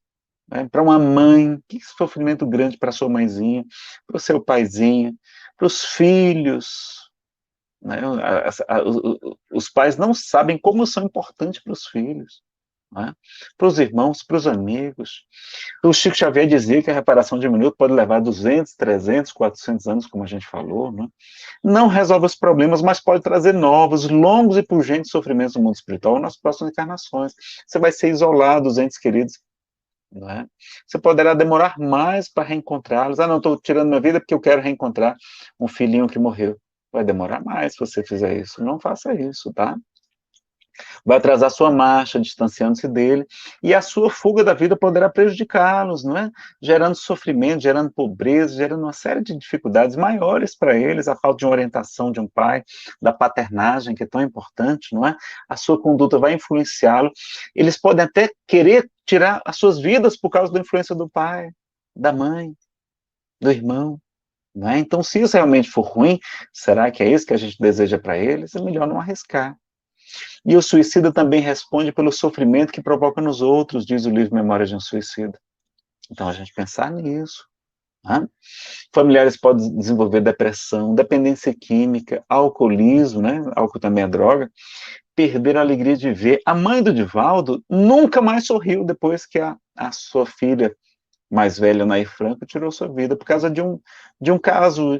Né? Para uma mãe, que sofrimento grande para sua mãezinha, para o seu paizinho, para os filhos. Né? Os pais não sabem como são importantes para os filhos. Né? Para os irmãos, para os amigos. O Chico Xavier dizia que a reparação de um minuto pode levar 200, 300, 400 anos, como a gente falou. Né? Não resolve os problemas, mas pode trazer novos, longos e pungentes sofrimentos no mundo espiritual nas próximas encarnações. Você vai ser isolado dos entes queridos. Não é? Você poderá demorar mais para reencontrá-los. Ah, não, estou tirando minha vida porque eu quero reencontrar um filhinho que morreu. Vai demorar mais se você fizer isso. Não faça isso, tá? Vai atrasar sua marcha, distanciando-se dele, e a sua fuga da vida poderá prejudicá-los, não é? Gerando sofrimento, gerando pobreza, gerando uma série de dificuldades maiores para eles, a falta de uma orientação de um pai, da paternagem, que é tão importante, não é? A sua conduta vai influenciá-lo. Eles podem até querer tirar as suas vidas por causa da influência do pai, da mãe, do irmão. Não é? Então, se isso realmente for ruim, será que é isso que a gente deseja para eles? É melhor não arriscar. E o suicida também responde pelo sofrimento que provoca nos outros, diz o livro Memórias de um Suicida. Então, a gente pensar nisso. Né? Familiares podem desenvolver depressão, dependência química, alcoolismo, né? Álcool também é droga, perder a alegria de ver. A mãe do Divaldo nunca mais sorriu depois que a sua filha mais velha, Nair Franco, tirou sua vida por causa de um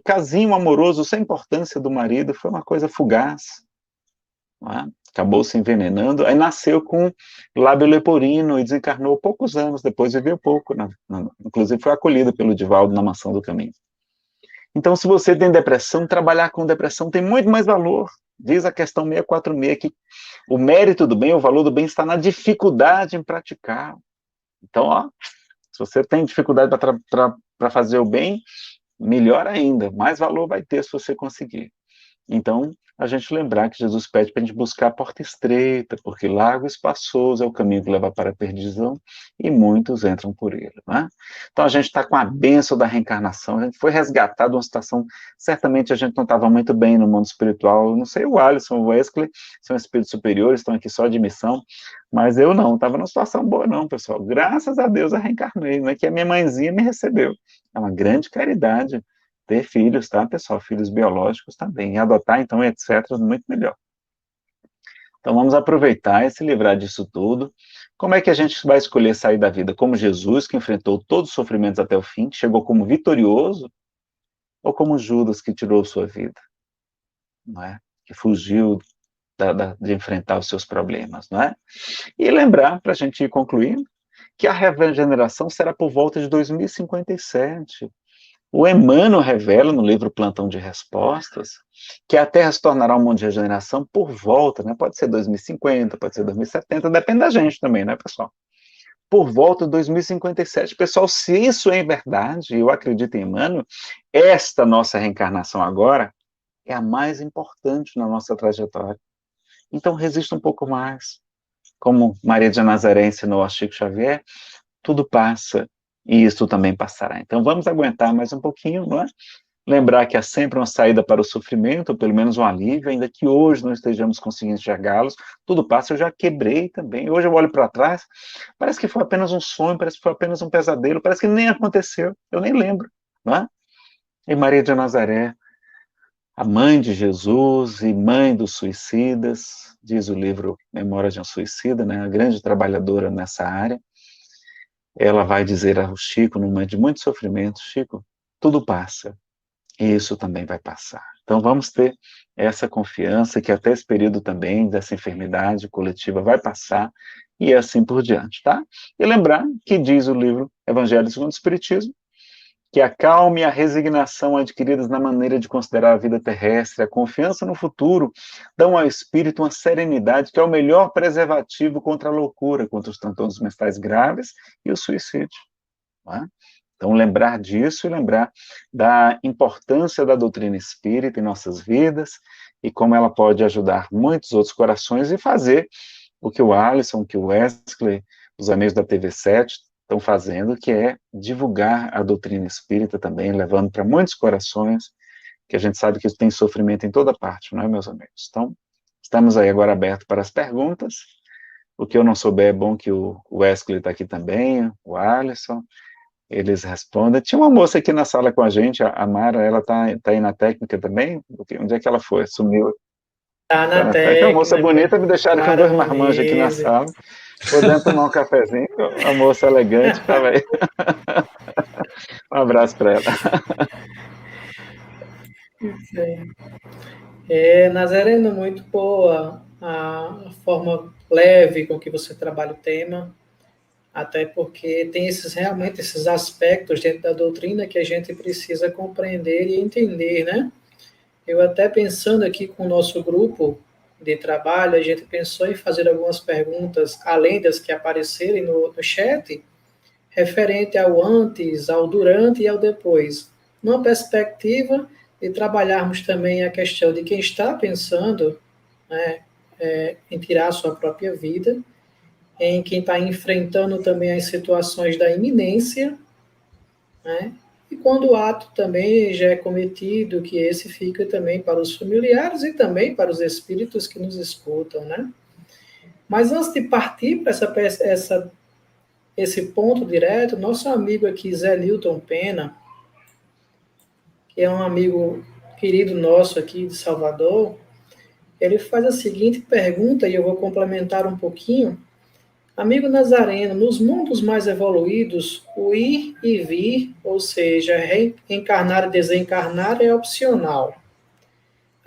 casinho amoroso sem importância do marido, foi uma coisa fugaz. não é? Acabou se envenenando, aí nasceu com lábio leporino e desencarnou poucos anos depois, viveu pouco, inclusive foi acolhido pelo Divaldo na Mansão do Caminho. Então, se você tem depressão, trabalhar com depressão tem muito mais valor. Diz a questão 646 que o mérito do bem, o valor do bem está na dificuldade em praticar. Então, ó, se você tem dificuldade para fazer o bem, melhor ainda, mais valor vai ter se você conseguir. Então, a gente lembrar que Jesus pede para a gente buscar a porta estreita, porque largo e espaçoso é o caminho que leva para a perdição, e muitos entram por ele, né? Então, a gente está com a bênção da reencarnação, a gente foi resgatado de uma situação, certamente a gente não estava muito bem no mundo espiritual, não sei o Alisson, o Wesley, são espíritos superiores, estão aqui só de missão, mas eu não, estava numa situação boa não, pessoal, graças a Deus eu reencarnei, não é que a minha mãezinha me recebeu, é uma grande caridade, ter filhos, tá, pessoal? Filhos biológicos também. E adotar, então, etc., muito melhor. Então, vamos aproveitar e se livrar disso tudo. Como é que a gente vai escolher sair da vida? Como Jesus, que enfrentou todos os sofrimentos até o fim, chegou como vitorioso, ou como Judas, que tirou sua vida, não é? Que fugiu de enfrentar os seus problemas, não é? E lembrar, para a gente ir concluindo, que a regeneração será por volta de 2057. O Emmanuel revela no livro Plantão de Respostas que a Terra se tornará um mundo de regeneração por volta, né? Pode ser 2050, pode ser 2070, depende da gente também, né, pessoal? Por volta de 2057. Pessoal, se isso é verdade, eu acredito em Emmanuel, esta nossa reencarnação agora é a mais importante na nossa trajetória. Então, resista um pouco mais. Como Maria de Nazaré ensinou a Chico Xavier, tudo passa, e isso também passará. Então, vamos aguentar mais um pouquinho, não é? Lembrar que há sempre uma saída para o sofrimento, ou pelo menos um alívio, ainda que hoje não estejamos conseguindo enxergá-los, tudo passa, eu já quebrei também, hoje eu olho para trás, parece que foi apenas um sonho, parece que foi apenas um pesadelo, parece que nem aconteceu, eu nem lembro, não é? E Maria de Nazaré, a mãe de Jesus e mãe dos suicidas, diz o livro Memórias de um Suicida, né, a grande trabalhadora nessa área, ela vai dizer ao Chico, num momento de muito sofrimento, Chico, tudo passa, e isso também vai passar. Então vamos ter essa confiança que até esse período também dessa enfermidade coletiva vai passar, e assim por diante, tá? E lembrar que diz o livro Evangelho segundo o Espiritismo, que a calma e a resignação adquiridas na maneira de considerar a vida terrestre, a confiança no futuro, dão ao espírito uma serenidade que é o melhor preservativo contra a loucura, contra os transtornos mentais graves e o suicídio. Não é? Então, lembrar disso e lembrar da importância da doutrina espírita em nossas vidas e como ela pode ajudar muitos outros corações e fazer o que o Alisson, que o Wesley, os amigos da TV7 estão fazendo, que é divulgar a doutrina espírita também, levando para muitos corações, que a gente sabe que tem sofrimento em toda parte, não é, meus amigos? Então, estamos aí agora abertos para as perguntas. O que eu não souber é bom que o Wesley está aqui também, o Alisson, eles respondem. Tinha uma moça aqui na sala com a gente, a Mara, ela tá aí na técnica também? Onde é que ela foi? Sumiu. Tá Tá na na técnica. Uma moça técnica, bonita, me deixaram com Mara dois marmanjos aqui na Menezes. sala. Podendo tomar um cafezinho, a moça elegante estava aí. Um abraço para ela. Nazareno, muito boa a forma leve com que você trabalha o tema, até porque tem realmente esses aspectos dentro da doutrina que a gente precisa compreender e entender, né? Eu até pensando aqui com o nosso grupo de trabalho, a gente pensou em fazer algumas perguntas, além das que aparecerem no chat, referente ao antes, ao durante e ao depois. Numa perspectiva de trabalharmos também a questão de quem está pensando, né, em tirar a sua própria vida, em quem está enfrentando também as situações da iminência, né, e quando o ato também já é cometido, que esse fica também para os familiares e também para os espíritos que nos escutam, né? Mas antes de partir para esse ponto direto, nosso amigo aqui, Zé Newton Pena, que é um amigo querido nosso aqui de Salvador, ele faz a seguinte pergunta, e eu vou complementar um pouquinho. Amigo Nazareno, nos mundos mais evoluídos, o ir e vir, ou seja, reencarnar e desencarnar, é opcional.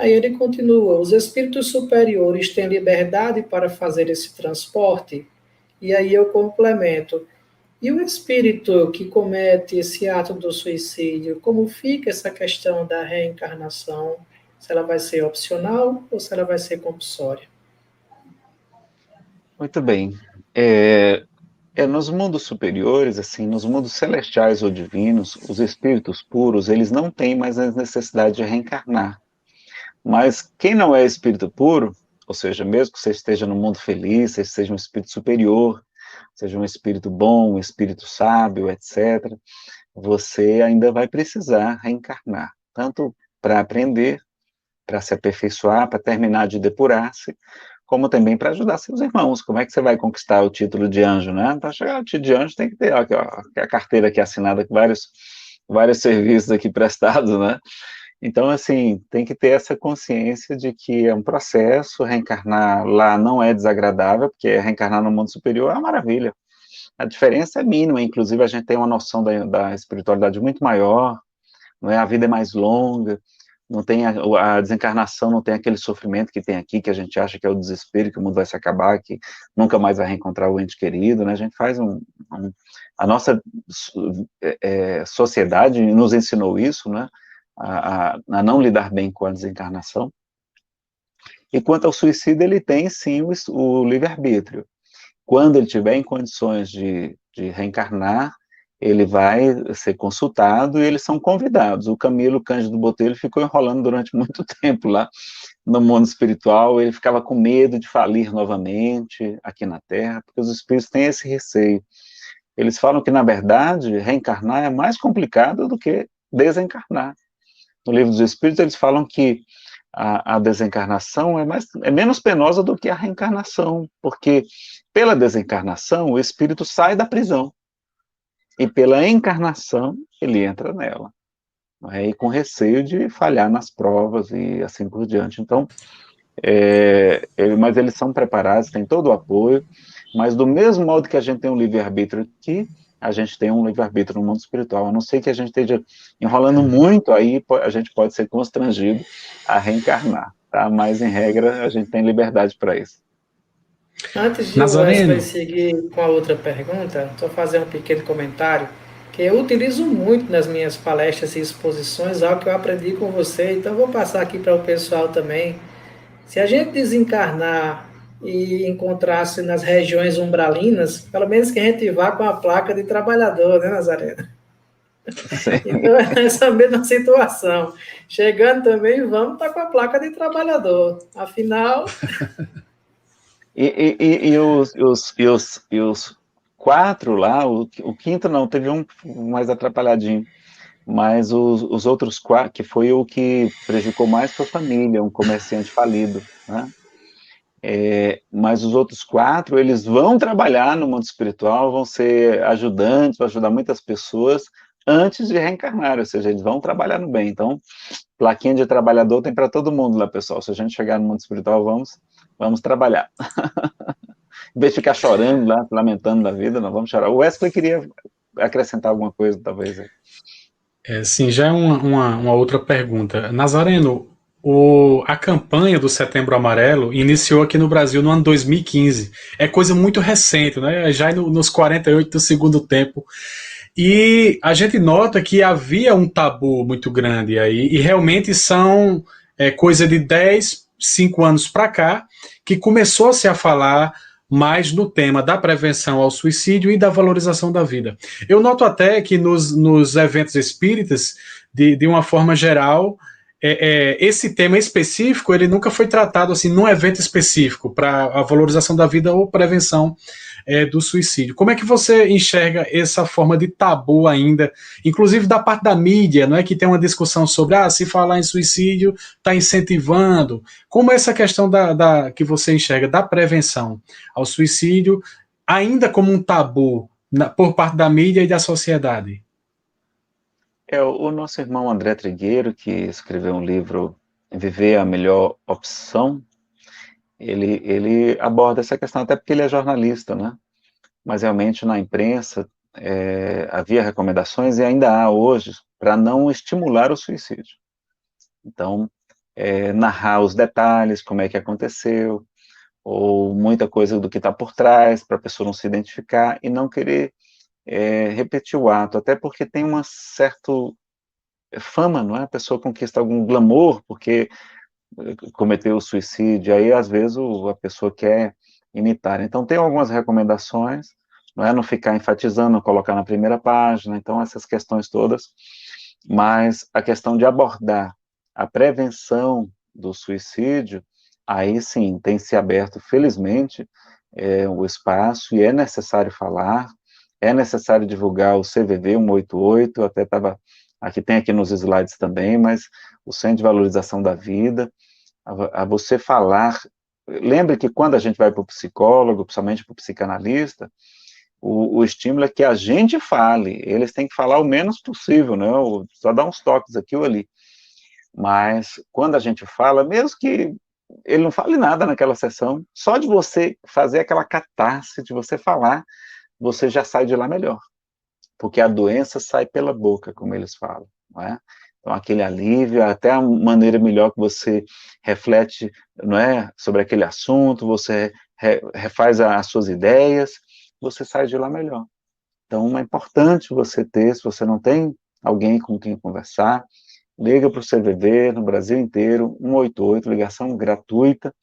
Aí ele continua: os espíritos superiores têm liberdade para fazer esse transporte? E aí eu complemento: e o espírito que comete esse ato do suicídio, como fica essa questão da reencarnação? Se ela vai ser opcional ou se ela vai ser compulsória? Muito bem. Nos mundos superiores, assim, nos mundos celestiais ou divinos, os espíritos puros, eles não têm mais a necessidade de reencarnar. Mas quem não é espírito puro, ou seja, mesmo que você esteja no mundo feliz, você seja um espírito superior, seja um espírito bom, um espírito sábio, etc., você ainda vai precisar reencarnar, tanto para aprender, para se aperfeiçoar, para terminar de depurar-se, como também para ajudar seus irmãos. Como é que você vai conquistar o título de anjo, né? Para chegar ao título de anjo tem que ter ó, a carteira aqui assinada com vários serviços aqui prestados, né? Então, assim, tem que ter essa consciência de que é um processo, reencarnar lá não é desagradável, porque reencarnar no mundo superior é uma maravilha. A diferença é mínima, inclusive a gente tem uma noção da espiritualidade muito maior, não é? A vida é mais longa, não tem a desencarnação, não tem aquele sofrimento que tem aqui, que a gente acha que é o desespero, que o mundo vai se acabar, que nunca mais vai reencontrar o ente querido, né? A gente faz a nossa sociedade nos ensinou isso, né? A não lidar bem com a desencarnação. E quanto ao suicídio, ele tem sim o livre-arbítrio. Quando ele estiver em condições de reencarnar, ele vai ser consultado e eles são convidados. O Camilo Cândido Botelho ficou enrolando durante muito tempo lá no mundo espiritual, ele ficava com medo de falir novamente aqui na Terra, porque os espíritos têm esse receio. Eles falam que, na verdade, reencarnar é mais complicado do que desencarnar. No Livro dos Espíritos, eles falam que a desencarnação é menos penosa do que a reencarnação, porque pela desencarnação o espírito sai da prisão, e pela encarnação ele entra nela, né, e com receio de falhar nas provas e assim por diante. Então, mas eles são preparados, têm todo o apoio, mas do mesmo modo que a gente tem um livre-arbítrio aqui, a gente tem um livre-arbítrio no mundo espiritual, a não ser que a gente esteja enrolando muito, aí a gente pode ser constrangido a reencarnar, tá? Mas, em regra, a gente tem liberdade para isso. Antes de o Wesley Nazareno, seguir com a outra pergunta, só fazer um pequeno comentário, que eu utilizo muito nas minhas palestras e exposições, algo que eu aprendi com você, então vou passar aqui para o pessoal também. Se a gente desencarnar e encontrar-se nas regiões umbralinas, pelo menos que a gente vá com a placa de trabalhador, né, Nazareno? Então é essa mesma situação. Chegando também, vamos estar com a placa de trabalhador. Afinal. E os quatro lá, o quinto não, teve um mais atrapalhadinho, mas os outros quatro, que foi o que prejudicou mais foi a família, um comerciante falido, né? Mas os outros quatro, eles vão trabalhar no mundo espiritual, vão ser ajudantes, vão ajudar muitas pessoas antes de reencarnar, ou seja, eles vão trabalhar no bem. Então, plaquinha de trabalhador tem para todo mundo lá, pessoal. Se a gente chegar no mundo espiritual, vamos trabalhar. Em vez de ficar chorando lá, lamentando da vida, não vamos chorar. O Wesley queria acrescentar alguma coisa, talvez. sim, já é uma outra pergunta. Nazareno, a campanha do Setembro Amarelo iniciou aqui no Brasil no ano 2015. É coisa muito recente, né? Já nos 48 do segundo tempo. E a gente nota que havia um tabu muito grande aí, e realmente são coisa de 10, 5 anos para cá, que começou-se a falar mais no tema da prevenção ao suicídio e da valorização da vida. Eu noto até que nos eventos espíritas, de uma forma geral, esse tema específico ele nunca foi tratado assim num evento específico para a valorização da vida ou prevenção do suicídio. Como é que você enxerga essa forma de tabu ainda, inclusive da parte da mídia, não é, que tem uma discussão sobre se falar em suicídio está incentivando? Como essa questão que você enxerga da prevenção ao suicídio ainda como um tabu por parte da mídia e da sociedade? O nosso irmão André Trigueiro, que escreveu um livro Viver a Melhor Opção, ele aborda essa questão, até porque ele é jornalista, né? Mas realmente na imprensa havia recomendações, e ainda há hoje, para não estimular o suicídio. Então, narrar os detalhes, como é que aconteceu, ou muita coisa do que está por trás, para a pessoa não se identificar e não querer repetir o ato, até porque tem uma certa fama, não é? A pessoa conquista algum glamour, porque cometeu o suicídio, aí às vezes a pessoa quer imitar. Então tem algumas recomendações, não é? Não ficar enfatizando, não colocar na primeira página, então essas questões todas, mas a questão de abordar a prevenção do suicídio, aí sim, tem se aberto, felizmente, o espaço, e é necessário falar, é necessário divulgar o CVV 188, até estava, aqui tem aqui nos slides também, mas o Centro de Valorização da Vida, a você falar, lembre que quando a gente vai para o psicólogo, principalmente para o psicanalista, o estímulo é que a gente fale, eles têm que falar o menos possível, né? Só dar uns toques aqui ou ali. Mas quando a gente fala, mesmo que ele não fale nada naquela sessão, só de você fazer aquela catarse, de você falar, você já sai de lá melhor. Porque a doença sai pela boca, como eles falam, não é? Então, aquele alívio, até a maneira melhor que você reflete, não é, sobre aquele assunto, você refaz as suas ideias, você sai de lá melhor. Então, é importante você ter, se você não tem alguém com quem conversar, liga para o CVV no Brasil inteiro, 188, ligação gratuita,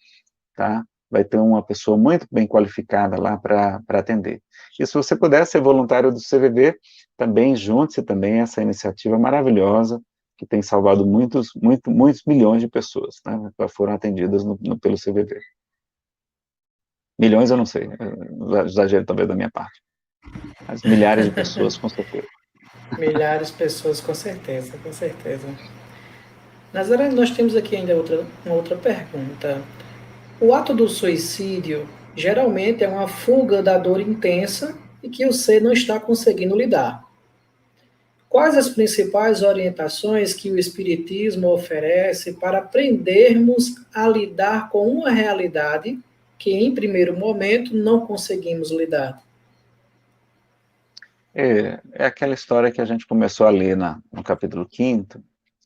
tá? Vai ter uma pessoa muito bem qualificada lá para atender. E se você puder ser voluntário do CVV, também junte-se também a essa iniciativa maravilhosa, que tem salvado muitos milhões de pessoas, né, que foram atendidas pelo CVV. Milhões eu não sei, exagero talvez da minha parte, mas milhares de pessoas com certeza. Milhares de pessoas, com certeza, com certeza. Nazaré, nós temos aqui ainda uma outra pergunta. O ato do suicídio geralmente é uma fuga da dor intensa e que o ser não está conseguindo lidar. Quais as principais orientações que o Espiritismo oferece para aprendermos a lidar com uma realidade que, em primeiro momento, não conseguimos lidar? É aquela história que a gente começou a ler no capítulo 5º,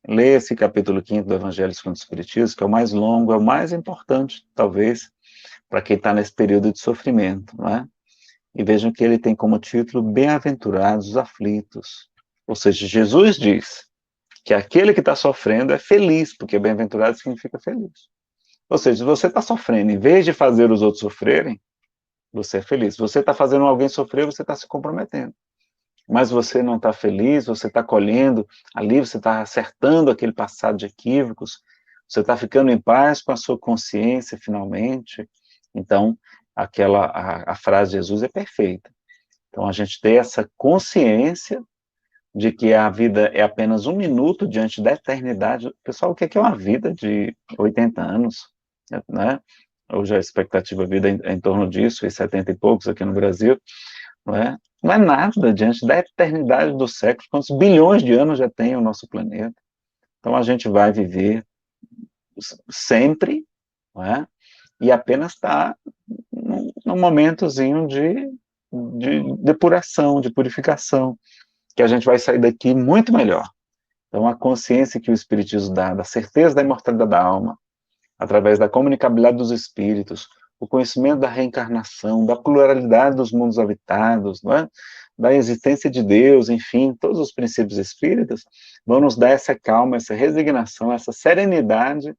ler esse capítulo 5º do Evangelho segundo o Espiritismo, que é o mais longo, é o mais importante, talvez, para quem está nesse período de sofrimento, não é? E vejam que ele tem como título Bem-aventurados os aflitos. Ou seja, Jesus diz que aquele que está sofrendo é feliz, porque bem-aventurado significa feliz. Ou seja, se você está sofrendo, em vez de fazer os outros sofrerem, você é feliz. Se você está fazendo alguém sofrer, você está se comprometendo. Mas você não está feliz, você está colhendo ali, você está acertando aquele passado de equívocos, você está ficando em paz com a sua consciência, finalmente. Então, a frase de Jesus é perfeita. Então, a gente ter essa consciência de que a vida é apenas um minuto diante da eternidade. Pessoal, o que é uma vida de 80 anos? Né? Hoje a expectativa de vida é em torno disso, e 70 e poucos aqui no Brasil. Não é? Não é nada diante da eternidade dos séculos, quantos bilhões de anos já tem o nosso planeta. Então a gente vai viver sempre, não é? E apenas está num momentozinho de depuração, de purificação, que a gente vai sair daqui muito melhor. Então a consciência que o Espiritismo dá, da certeza da imortalidade da alma, através da comunicabilidade dos espíritos, o conhecimento da reencarnação, da pluralidade dos mundos habitados, não é? Da existência de Deus, enfim, todos os princípios espíritas vão nos dar essa calma, essa resignação, essa serenidade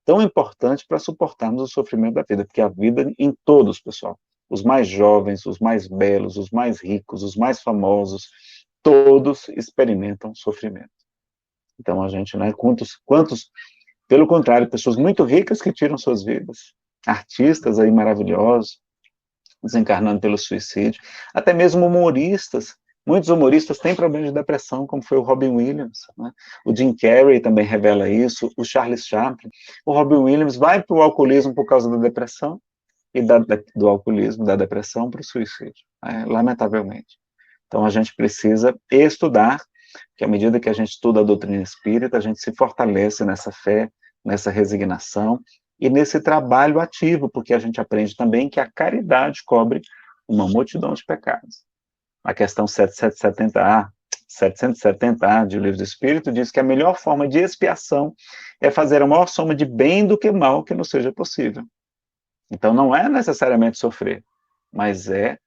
tão importante para suportarmos o sofrimento da vida, porque a vida em todos, pessoal, os mais jovens, os mais belos, os mais ricos, os mais famosos, todos experimentam sofrimento. Então a gente, né, quantos, pelo contrário, pessoas muito ricas que tiram suas vidas, artistas aí maravilhosos, desencarnando pelo suicídio, até mesmo humoristas. Muitos humoristas têm problemas de depressão, como foi o Robin Williams, né? O Jim Carrey também revela isso, o Charles Chaplin. O Robin Williams vai para o alcoolismo por causa da depressão, e do alcoolismo, da depressão para o suicídio, né? Lamentavelmente. Então a gente precisa estudar, que à medida que a gente estuda a doutrina espírita, a gente se fortalece nessa fé, nessa resignação, e nesse trabalho ativo, porque a gente aprende também que a caridade cobre uma multidão de pecados. A questão 7770A, 770A de O Livro do Espírito, diz que a melhor forma de expiação é fazer a maior soma de bem do que mal que nos seja possível. Então não é necessariamente sofrer, mas é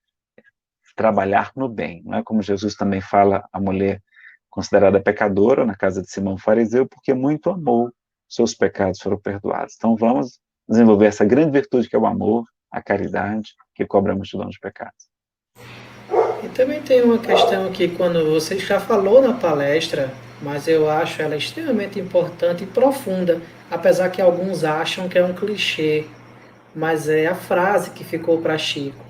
trabalhar no bem. Não é como Jesus também fala à mulher considerada pecadora na casa de Simão Fariseu, porque muito amou, seus pecados foram perdoados. Então vamos desenvolver essa grande virtude que é o amor, a caridade, que cobre a multidão de pecados. E também tem uma questão aqui, quando você já falou na palestra, mas eu acho ela extremamente importante e profunda, apesar que alguns acham que é um clichê, mas é a frase que ficou para Chico.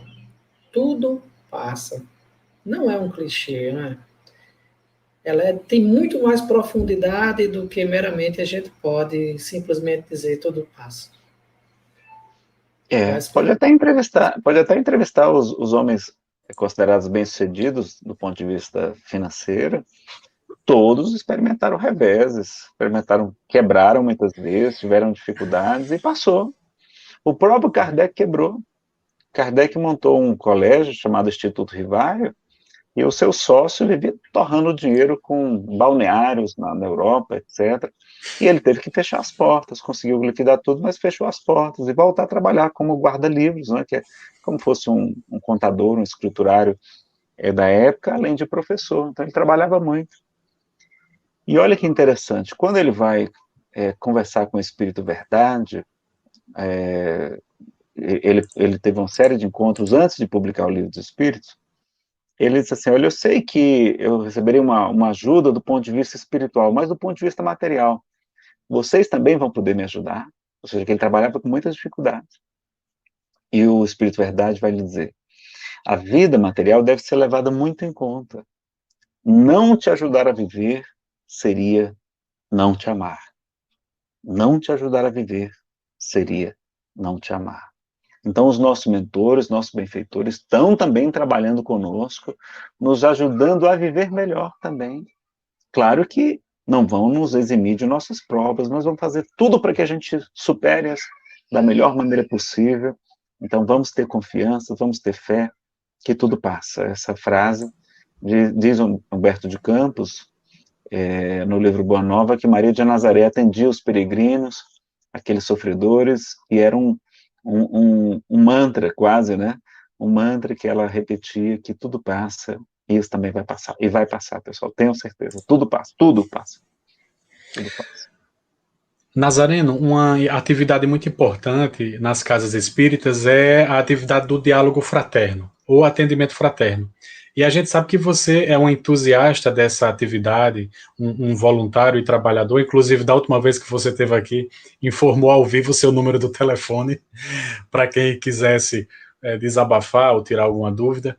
Tudo passa. Não é um clichê, né? Tem muito mais profundidade do que meramente a gente pode simplesmente dizer tudo passa. Pode até entrevistar os homens considerados bem-sucedidos do ponto de vista financeiro. Todos experimentaram reveses, quebraram muitas vezes, tiveram dificuldades e passou. O próprio Kardec quebrou. Kardec montou um colégio chamado Instituto Rivário, e o seu sócio vivia torrando dinheiro com balneários na Europa, etc. E ele teve que fechar as portas, conseguiu liquidar tudo, mas fechou as portas e voltar a trabalhar como guarda-livros, né, que é como fosse um contador, um escriturário da época, além de professor. Então ele trabalhava muito. E olha que interessante, quando ele vai conversar com o Espírito Verdade, ele teve uma série de encontros antes de publicar o Livro dos Espíritos. Ele disse assim: olha, eu sei que eu receberei uma ajuda do ponto de vista espiritual, mas do ponto de vista material, vocês também vão poder me ajudar? Ou seja, que ele trabalhava com muitas dificuldades. E o Espírito Verdade vai lhe dizer: a vida material deve ser levada muito em conta. Não te ajudar a viver seria não te amar. Não te ajudar a viver seria não te amar. Então, os nossos mentores, nossos benfeitores estão também trabalhando conosco, nos ajudando a viver melhor também. Claro que não vão nos eximir de nossas provas, nós vamos fazer tudo para que a gente supere-as da melhor maneira possível. Então, vamos ter confiança, vamos ter fé, que tudo passa. Essa frase diz Humberto de Campos, no livro Boa Nova, que Maria de Nazaré atendia os peregrinos, aqueles sofredores, e era um mantra quase, né? Um mantra que ela repetia, que tudo passa, e isso também vai passar. E vai passar, pessoal, tenham certeza. Tudo passa, tudo passa. Tudo passa. Nazareno, uma atividade muito importante nas casas espíritas é a atividade do diálogo fraterno, ou atendimento fraterno. E a gente sabe que você é um entusiasta dessa atividade, um voluntário e trabalhador, inclusive da última vez que você esteve aqui, informou ao vivo o seu número do telefone, para quem quisesse desabafar ou tirar alguma dúvida.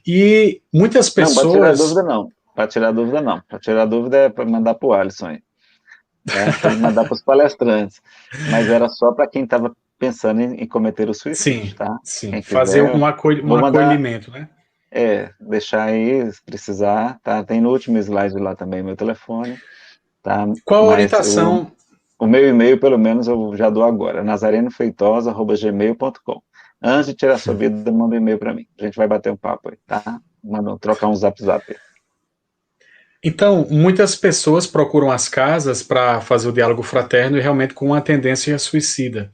E muitas pessoas... Não, para tirar dúvida não. Para tirar dúvida não. Para tirar dúvida é para mandar para o Alisson aí. Tem que mandar para os palestrantes. Mas era só para quem estava pensando em cometer o suicídio, Sim, tá? sim. Quem Fazer quiser, um acolhimento, né? Deixar aí, se precisar, tá? Tem no último slide lá também meu telefone, tá? Qual a Mas orientação... o meu e-mail, pelo menos, eu já dou agora, nazarenofeitosa@gmail.com. Antes de tirar sua vida, manda um e-mail para mim. A gente vai bater um papo aí, tá? Trocar um zap aí. Então, muitas pessoas procuram as casas para fazer o diálogo fraterno e realmente com uma tendência suicida.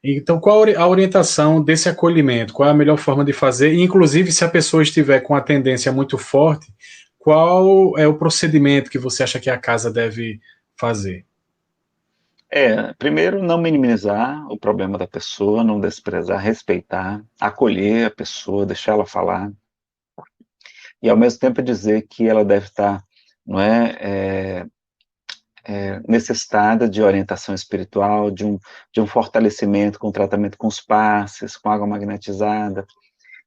Então, qual a orientação desse acolhimento? Qual é a melhor forma de fazer? E, inclusive, se a pessoa estiver com uma tendência muito forte, qual é o procedimento que você acha que a casa deve fazer? Primeiro, não minimizar o problema da pessoa, não desprezar, respeitar, acolher a pessoa, deixar ela falar, e ao mesmo tempo dizer que ela deve estar, não necessitada de orientação espiritual, de um fortalecimento com tratamento com os passes, com água magnetizada.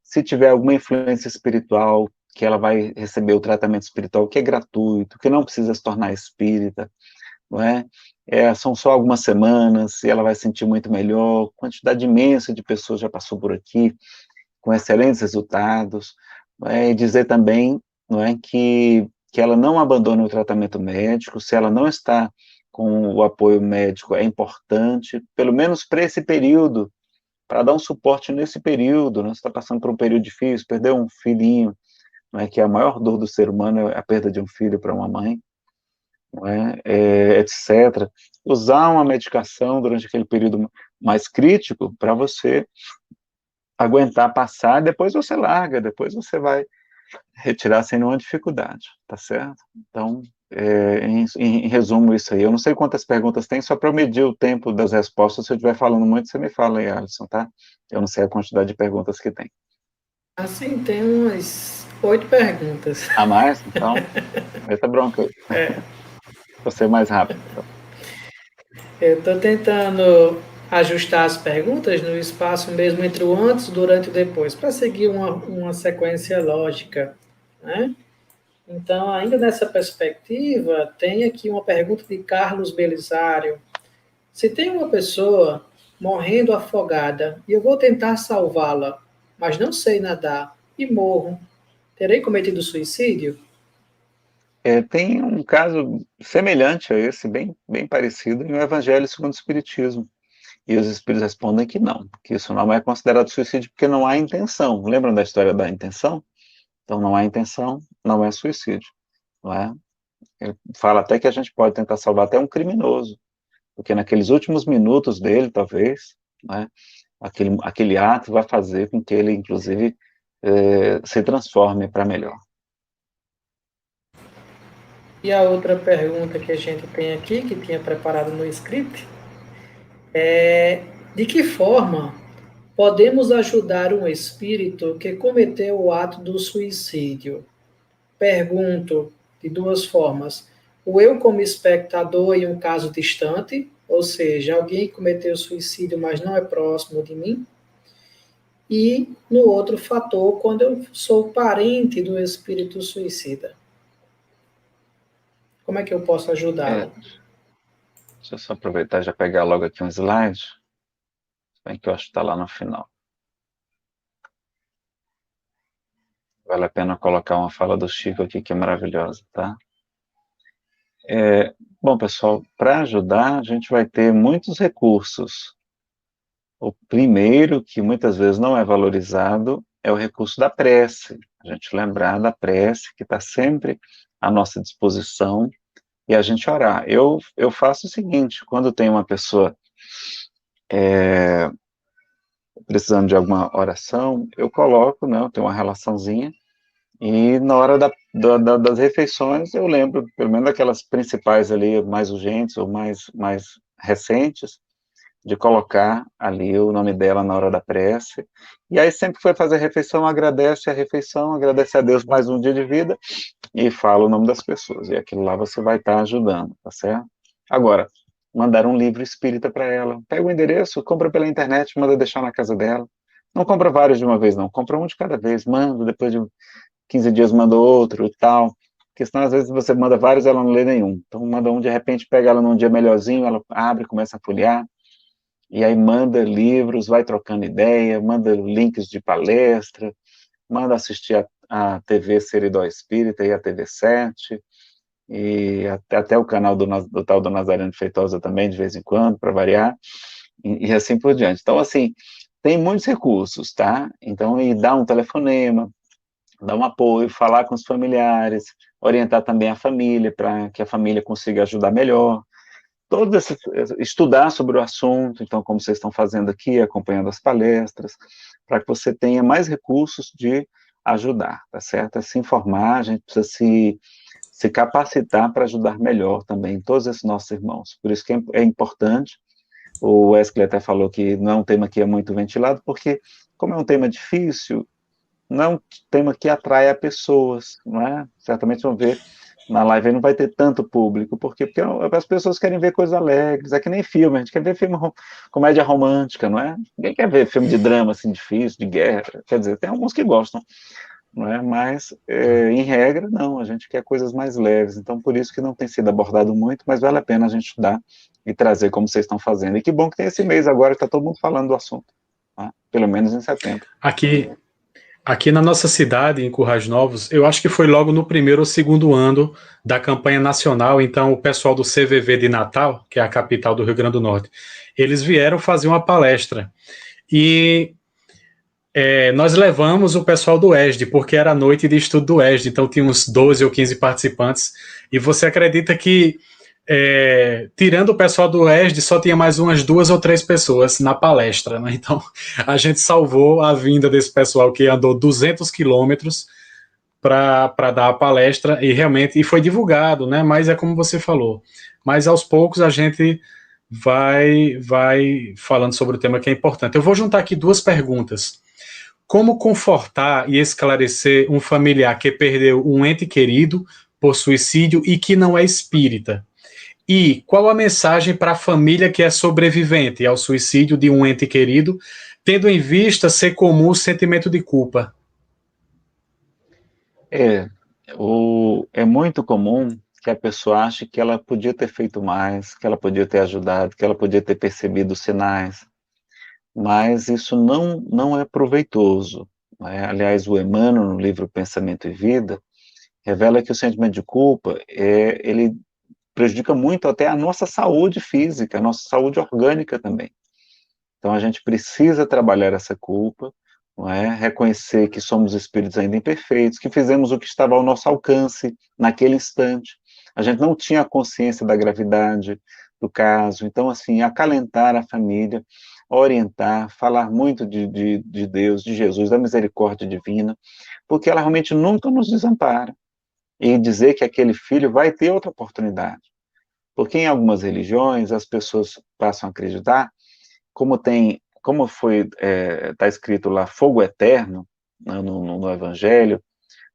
Se tiver alguma influência espiritual, que ela vai receber o tratamento espiritual, que é gratuito, que não precisa se tornar espírita, não é? São só algumas semanas e ela vai sentir muito melhor. Quantidade imensa de pessoas já passou por aqui, com excelentes resultados. E dizer também, não é, que ela não abandone o tratamento médico, se ela não está com o apoio médico, é importante, pelo menos para esse período, para dar um suporte nesse período, né? Você está passando por um período difícil, perdeu um filhinho, não é, que a maior dor do ser humano é a perda de um filho para uma mãe, não é, etc. Usar uma medicação durante aquele período mais crítico para você aguentar passar, depois você larga, depois você vai retirar sem nenhuma dificuldade, tá certo? Então, em resumo, isso aí. Eu não sei quantas perguntas tem, só para eu medir o tempo das respostas. Se eu estiver falando muito, você me fala aí, Alisson, tá? Eu não sei a quantidade de perguntas que tem. Assim, tem umas 8 perguntas. A mais? Então, meta bronca aí. Vou ser mais rápido. Então. Eu estou tentando ajustar as perguntas no espaço mesmo entre o antes, durante e depois, para seguir uma sequência lógica, né? Então, ainda nessa perspectiva, tem aqui uma pergunta de Carlos Belisário. Se tem uma pessoa morrendo afogada e eu vou tentar salvá-la, mas não sei nadar e morro, terei cometido suicídio? Tem um caso semelhante a esse, bem, bem parecido, no Evangelho segundo o Espiritismo. E os espíritos respondem que não, que isso não é considerado suicídio porque não há intenção. Lembram da história da intenção? Então, não há intenção, não é suicídio, não é? Ele fala até que a gente pode tentar salvar até um criminoso, porque naqueles últimos minutos dele, talvez, né, aquele ato vai fazer com que ele, inclusive, se transforme para melhor. E a outra pergunta que a gente tem aqui, que tinha preparado no script, é: de que forma podemos ajudar um espírito que cometeu o ato do suicídio? Pergunto de duas formas. O eu como espectador em um caso distante, ou seja, alguém que cometeu suicídio, mas não é próximo de mim. E no outro fator, quando eu sou parente do espírito suicida. Como é que eu posso ajudá-lo? Deixa eu só aproveitar e já pegar logo aqui um slide, bem que eu acho que está lá no final. Vale a pena colocar uma fala do Chico aqui, que é maravilhosa, tá? Bom, pessoal, para ajudar, a gente vai ter muitos recursos. O primeiro, que muitas vezes não é valorizado, é o recurso da prece. A gente lembrar da prece, que está sempre à nossa disposição, e a gente orar. Eu faço o seguinte, quando tem uma pessoa precisando de alguma oração, eu coloco, né, eu tenho uma relaçãozinha, e na hora das refeições eu lembro, pelo menos daquelas principais ali, mais urgentes ou mais recentes, de colocar ali o nome dela na hora da prece, e aí sempre que for fazer a refeição, agradece a refeição, agradece a Deus mais um dia de vida, e fala o nome das pessoas, e aquilo lá você vai estar ajudando, tá certo? Agora, mandar um livro espírita para ela, pega o endereço, compra pela internet, manda deixar na casa dela, não compra vários de uma vez não, compra um de cada vez, manda, depois de 15 dias manda outro e tal, porque senão às vezes você manda vários e ela não lê nenhum, então manda um, de repente pega ela num dia melhorzinho, ela abre, começa a folhear, e aí manda livros, vai trocando ideia, manda links de palestra, manda assistir a TV Seridó Espírita e a TV 7, e até o canal do tal do Nazareno Feitosa também, de vez em quando, para variar, e assim por diante. Então, assim, tem muitos recursos, tá? Então, e dá um telefonema, dar um apoio, falar com os familiares, orientar também a família, para que a família consiga ajudar melhor, estudar sobre o assunto, então, como vocês estão fazendo aqui, acompanhando as palestras, para que você tenha mais recursos de ajudar, tá certo? É se informar, a gente precisa se capacitar para ajudar melhor também todos esses nossos irmãos. Por isso que é importante, o Wesley até falou que não é um tema que é muito ventilado, porque, como é um tema difícil, não é um tema que atrai a pessoas, não é? Certamente vão ver na live não vai ter tanto público, porque as pessoas querem ver coisas alegres, é que nem filme, a gente quer ver filme, comédia romântica, não é? Ninguém quer ver filme de drama, assim, difícil, de guerra, quer dizer, tem alguns que gostam, não é? Mas, em regra, não, a gente quer coisas mais leves, então por isso que não tem sido abordado muito, mas vale a pena a gente estudar e trazer como vocês estão fazendo, e que bom que tem esse mês agora, que está todo mundo falando do assunto, tá? Pelo menos em setembro. Aqui na nossa cidade, em Currais Novos, eu acho que foi logo no primeiro ou segundo ano da campanha nacional, então o pessoal do CVV de Natal, que é a capital do Rio Grande do Norte, eles vieram fazer uma palestra. E Nós levamos o pessoal do ESD, porque era a noite de estudo do ESD, então tinha uns 12 ou 15 participantes, e você acredita que, tirando o pessoal do ESD, só tinha mais umas 2 ou 3 pessoas na palestra, né? Então, a gente salvou a vinda desse pessoal que andou 200 quilômetros para dar a palestra, e realmente foi divulgado, né? Mas é como você falou, mas aos poucos a gente vai falando sobre o tema que é importante. Eu vou juntar aqui 2 perguntas. Como confortar e esclarecer um familiar que perdeu um ente querido por suicídio e que não é espírita? E qual a mensagem para a família que é sobrevivente ao suicídio de um ente querido, tendo em vista ser comum o sentimento de culpa? É, é muito comum que a pessoa ache que ela podia ter feito mais, que ela podia ter ajudado, que ela podia ter percebido os sinais, mas isso não é proveitoso, né? Aliás, o Emmanuel, no livro Pensamento e Vida, revela que o sentimento de culpa, ele prejudica muito até a nossa saúde física, a nossa saúde orgânica também. Então a gente precisa trabalhar essa culpa, não é? Reconhecer que somos espíritos ainda imperfeitos, que fizemos o que estava ao nosso alcance naquele instante. A gente não tinha consciência da gravidade do caso. Então, assim, acalentar a família, orientar, falar muito de Deus, de Jesus, da misericórdia divina, porque ela realmente nunca nos desampara. E dizer que aquele filho vai ter outra oportunidade. Porque em algumas religiões as pessoas passam a acreditar, como foi, está escrito lá, fogo eterno, né, no Evangelho,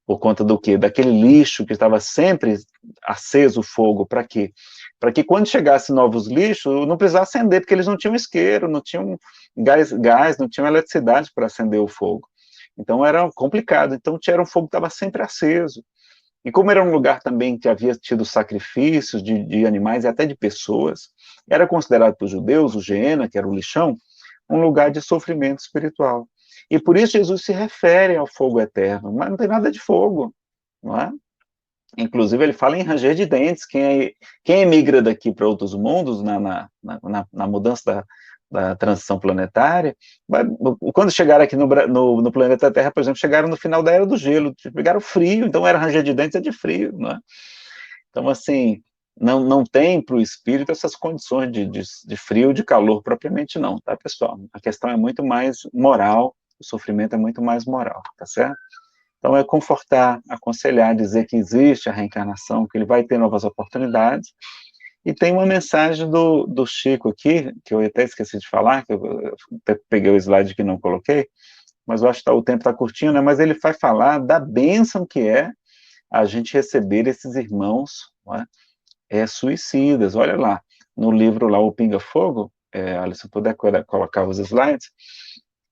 por conta do quê? Daquele lixo que estava sempre aceso o fogo, para quê? Para que quando chegasse novos lixos, não precisasse acender, porque eles não tinham isqueiro, não tinham gás, não tinham eletricidade para acender o fogo. Então era complicado, então era um fogo que estava sempre aceso. E como era um lugar também que havia tido sacrifícios de animais e até de pessoas, era considerado para os judeus, o Geena, que era o lixão, um lugar de sofrimento espiritual. E por isso Jesus se refere ao fogo eterno, mas não tem nada de fogo, não é? Inclusive ele fala em ranger de dentes, quem emigra daqui para outros mundos, na mudança da transição planetária, quando chegaram aqui no planeta Terra, por exemplo, chegaram no final da Era do Gelo, pegaram frio, então era ranger de dentes é de frio, não é? Então, assim, não tem para o espírito essas condições de frio, de calor propriamente não, tá, pessoal? A questão é muito mais moral, o sofrimento é muito mais moral, tá certo? Então, é confortar, aconselhar, dizer que existe a reencarnação, que ele vai ter novas oportunidades. E tem uma mensagem do Chico aqui, que eu até esqueci de falar, que eu até peguei o slide que não coloquei, mas eu acho que o tempo está curtinho, né? Mas ele vai falar da bênção que é a gente receber esses irmãos, não é? Suicidas. Olha lá, no livro lá, O Pinga Fogo, Alisson, puder colocar os slides,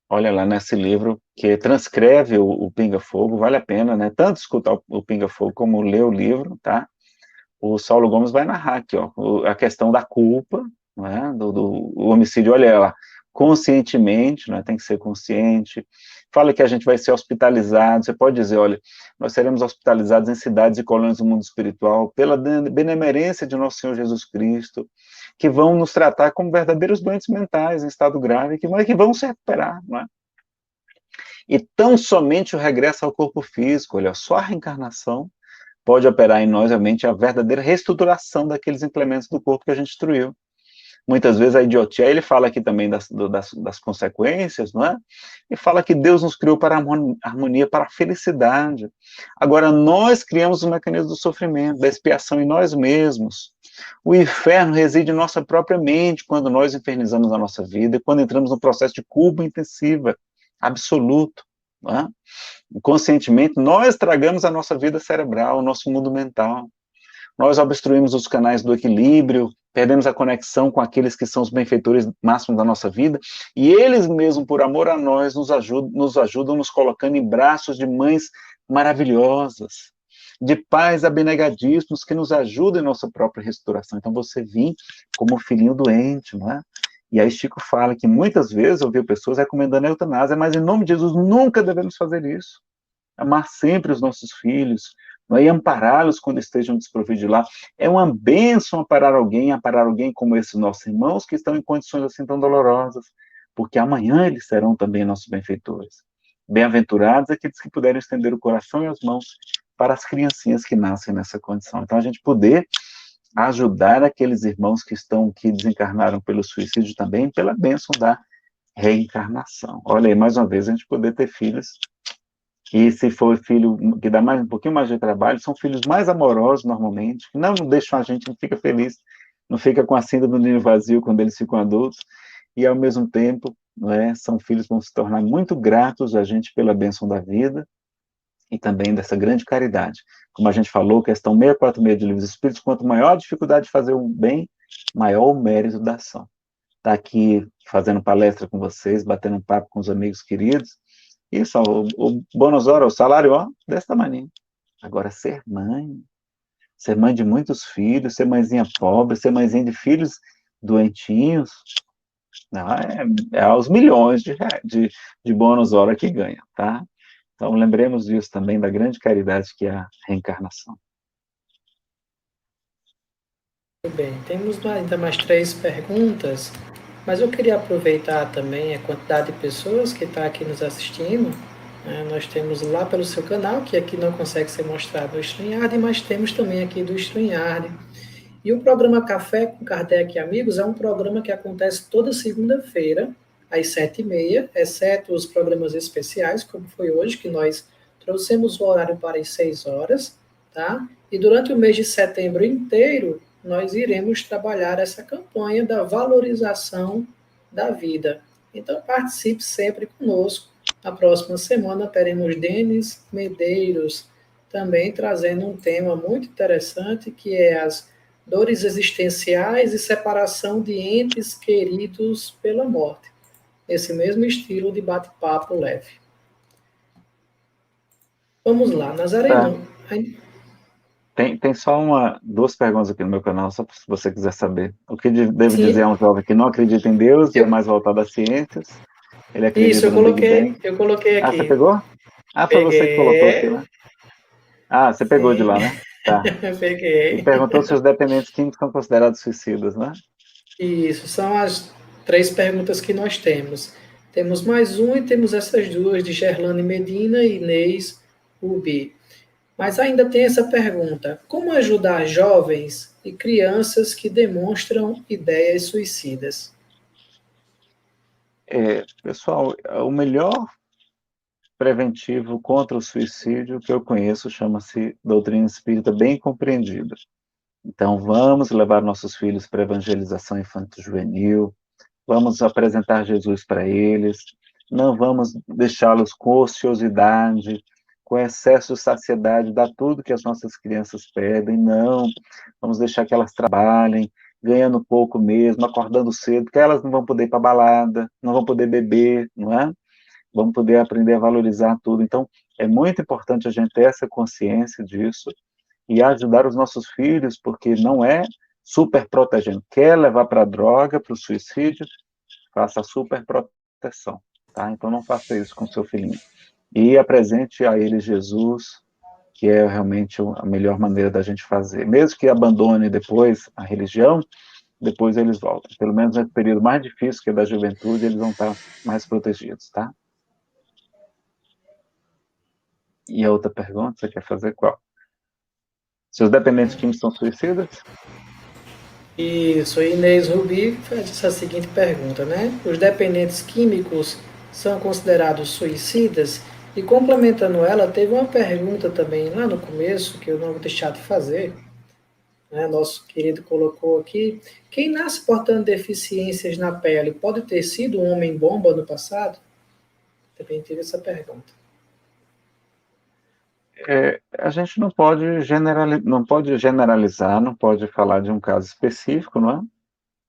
olha lá nesse livro que transcreve o Pinga Fogo, vale a pena, né? Tanto escutar o Pinga Fogo como ler o livro, tá? O Saulo Gomes vai narrar aqui, ó, a questão da culpa, né? Do homicídio, olha lá, conscientemente, né? Tem que ser consciente. Fala que a gente vai ser hospitalizado, você pode dizer, olha, nós seremos hospitalizados em cidades e colônias do mundo espiritual pela benemerência de nosso Senhor Jesus Cristo, que vão nos tratar como verdadeiros doentes mentais em estado grave, que vão se recuperar, não é? E tão somente o regresso ao corpo físico, olha, só a reencarnação pode operar em nós, realmente, a verdadeira reestruturação daqueles implementos do corpo que a gente destruiu. Muitas vezes a idiotia, ele fala aqui também das consequências, não é? E fala que Deus nos criou para a harmonia, para a felicidade. Agora, nós criamos os mecanismos do sofrimento, da expiação em nós mesmos. O inferno reside em nossa própria mente, quando nós infernizamos a nossa vida, quando entramos no processo de culpa intensiva, absoluto, não é? Conscientemente, nós estragamos a nossa vida cerebral, o nosso mundo mental. Nós obstruímos os canais do equilíbrio, perdemos a conexão com aqueles que são os benfeitores máximos da nossa vida, e eles mesmos, por amor a nós, nos ajudam nos colocando em braços de mães maravilhosas, de pais abnegadíssimos que nos ajudam em nossa própria restauração. Então você vem como um filhinho doente, não é? E aí Chico fala que muitas vezes eu ouvi pessoas recomendando a eutanásia, mas em nome de Jesus nunca devemos fazer isso. Amar sempre os nossos filhos, não é? E ampará-los quando estejam desprovidos de lá. É uma bênção amparar alguém como esses nossos irmãos que estão em condições assim tão dolorosas, porque amanhã eles serão também nossos benfeitores. bem-aventurados aqueles que puderem estender o coração e as mãos para as criancinhas que nascem nessa condição. Então, a gente poder ajudar aqueles irmãos que desencarnaram pelo suicídio também, pela bênção da reencarnação. Olha aí, mais uma vez, a gente poder ter filhos, e se for filho que dá um pouquinho mais de trabalho, são filhos mais amorosos, normalmente, que não deixam a gente, não fica feliz, não fica com a síndrome do ninho vazio quando eles ficam adultos, e ao mesmo tempo, são filhos que vão se tornar muito gratos a gente pela bênção da vida, e também dessa grande caridade. Como a gente falou, questão 646 de Livros Espíritos, quanto maior a dificuldade de fazer o bem, maior o mérito da ação. Está aqui fazendo palestra com vocês, batendo um papo com os amigos queridos, isso, o bônus hora, o salário, desse tamanho. Agora, ser mãe de muitos filhos, ser mãezinha pobre, ser mãezinha de filhos doentinhos, não, é aos milhões de bônus hora que ganha, tá? Então, lembremos disso também, da grande caridade que é a reencarnação. Muito bem, temos ainda mais 3 perguntas, mas eu queria aproveitar também a quantidade de pessoas que está aqui nos assistindo. Nós temos lá pelo seu canal, que aqui não consegue ser mostrado no StreamYard, mas temos também aqui do StreamYard. E o programa Café com Kardec e Amigos é um programa que acontece toda segunda-feira, às 7h30, exceto os programas especiais, como foi hoje, que nós trouxemos o horário para as 6 horas, tá? E durante o mês de setembro inteiro, nós iremos trabalhar essa campanha da valorização da vida. Então, participe sempre conosco. Na próxima semana, teremos Denis Medeiros também trazendo um tema muito interessante, que é as dores existenciais e separação de entes queridos pela morte. Esse mesmo estilo de bate-papo leve. Vamos lá, Nazareno. Tem só 2 perguntas aqui no meu canal, só se você quiser saber. O que devo Sim. dizer a um jovem que não acredita em Deus e é mais voltado às ciências? Ele acredita Isso, no Big Bang. eu coloquei aqui. Você pegou? Foi você que colocou aqui, né? Você pegou de lá, né? Tá. Peguei. E perguntou se os dependentes químicos são considerados suicidas, né? Isso, são as 3 perguntas que nós temos. Temos mais um e temos essas 2 de Gerlane Medina e Inês Rubi. Mas ainda tem essa pergunta: como ajudar jovens e crianças que demonstram ideias suicidas? Pessoal, o melhor preventivo contra o suicídio que eu conheço chama-se doutrina espírita bem compreendida. Então, vamos levar nossos filhos para a evangelização infanto-juvenil, vamos apresentar Jesus para eles, não vamos deixá-los com ociosidade, com excesso de saciedade, dar tudo que as nossas crianças pedem, não, vamos deixar que elas trabalhem, ganhando pouco mesmo, acordando cedo, porque elas não vão poder ir para balada, não vão poder beber, não é? Vamos poder aprender a valorizar tudo. Então, é muito importante a gente ter essa consciência disso e ajudar os nossos filhos, porque não é super protegendo. Quer levar para a droga, para o suicídio, faça a super proteção, tá? Então, não faça isso com seu filhinho. E apresente a ele Jesus, que é realmente a melhor maneira da gente fazer. Mesmo que abandone depois a religião, depois eles voltam. Pelo menos no período mais difícil, que é da juventude, eles vão estar mais protegidos, tá? E a outra pergunta, você quer fazer qual? Se os dependentes químicos são suicidas? Isso, Inês Rubi faz essa seguinte pergunta, né? Os dependentes químicos são considerados suicidas? E complementando ela, teve uma pergunta também lá no começo, que eu não vou deixar de fazer, né? Nosso querido colocou aqui: quem nasce portando deficiências na pele pode ter sido um homem-bomba no passado? Também teve essa pergunta. A gente não pode generalizar, não pode falar de um caso específico, não é?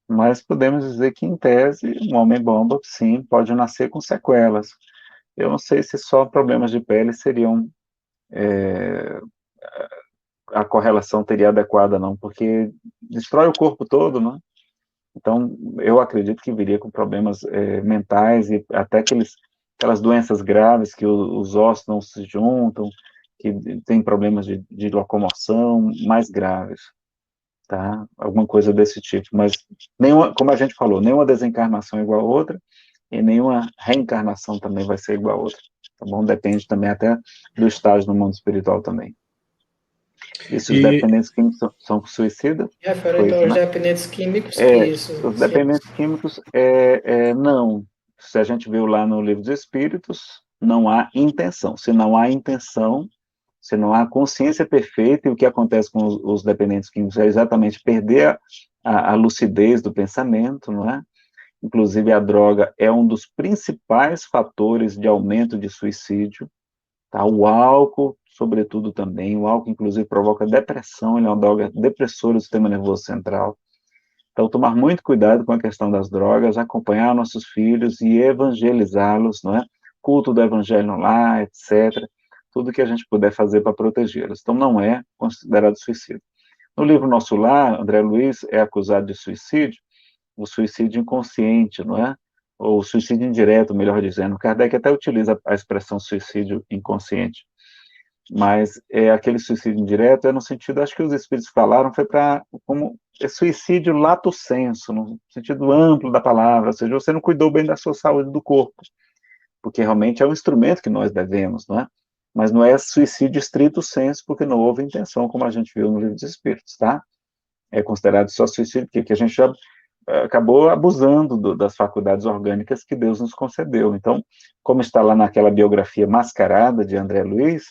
Mas podemos dizer que, em tese, um homem-bomba, sim, pode nascer com sequelas. Eu não sei se só problemas de pele seriam... a correlação teria adequada, não, porque destrói o corpo todo, não é? Então, eu acredito que viria com problemas mentais e até aquelas doenças graves que os ossos não se juntam, que tem problemas de locomoção mais graves, tá? Alguma coisa desse tipo. Mas, como a gente falou, nenhuma desencarnação é igual a outra e nenhuma reencarnação também vai ser igual a outra. tá bom? Depende também até do estágio no mundo espiritual também. E se os E, dependentes químicos são suicidas? Foi Referente isso, aos né? dependentes químicos, É, isso, os sim. dependentes químicos, não. Se a gente viu lá no Livro dos Espíritos, não há intenção. Se não há intenção, se não há consciência perfeita, e o que acontece com os dependentes químicos é exatamente perder a lucidez do pensamento, não é? Inclusive, a droga é um dos principais fatores de aumento de suicídio, tá? O álcool, sobretudo também, o álcool, inclusive, provoca depressão, ele é uma droga depressora do sistema nervoso central. Então, tomar muito cuidado com a questão das drogas, acompanhar nossos filhos e evangelizá-los, não é? Culto do evangelho lá, etc. Tudo que a gente puder fazer para protegê-los. Então, não é considerado suicídio. No livro Nosso Lar, André Luiz é acusado de suicídio, o suicídio inconsciente, não é? Ou suicídio indireto, melhor dizendo. Kardec até utiliza a expressão suicídio inconsciente. Mas aquele suicídio indireto no sentido, acho que os espíritos falaram, foi para como suicídio lato sensu, no sentido amplo da palavra, ou seja, você não cuidou bem da sua saúde do corpo, porque realmente é um instrumento que nós devemos, não é? Mas não é suicídio estrito sensu, porque não houve intenção, como a gente viu no Livro dos Espíritos, tá? É considerado só suicídio, porque a gente já acabou abusando das faculdades orgânicas que Deus nos concedeu. Então, como está lá naquela biografia mascarada de André Luiz,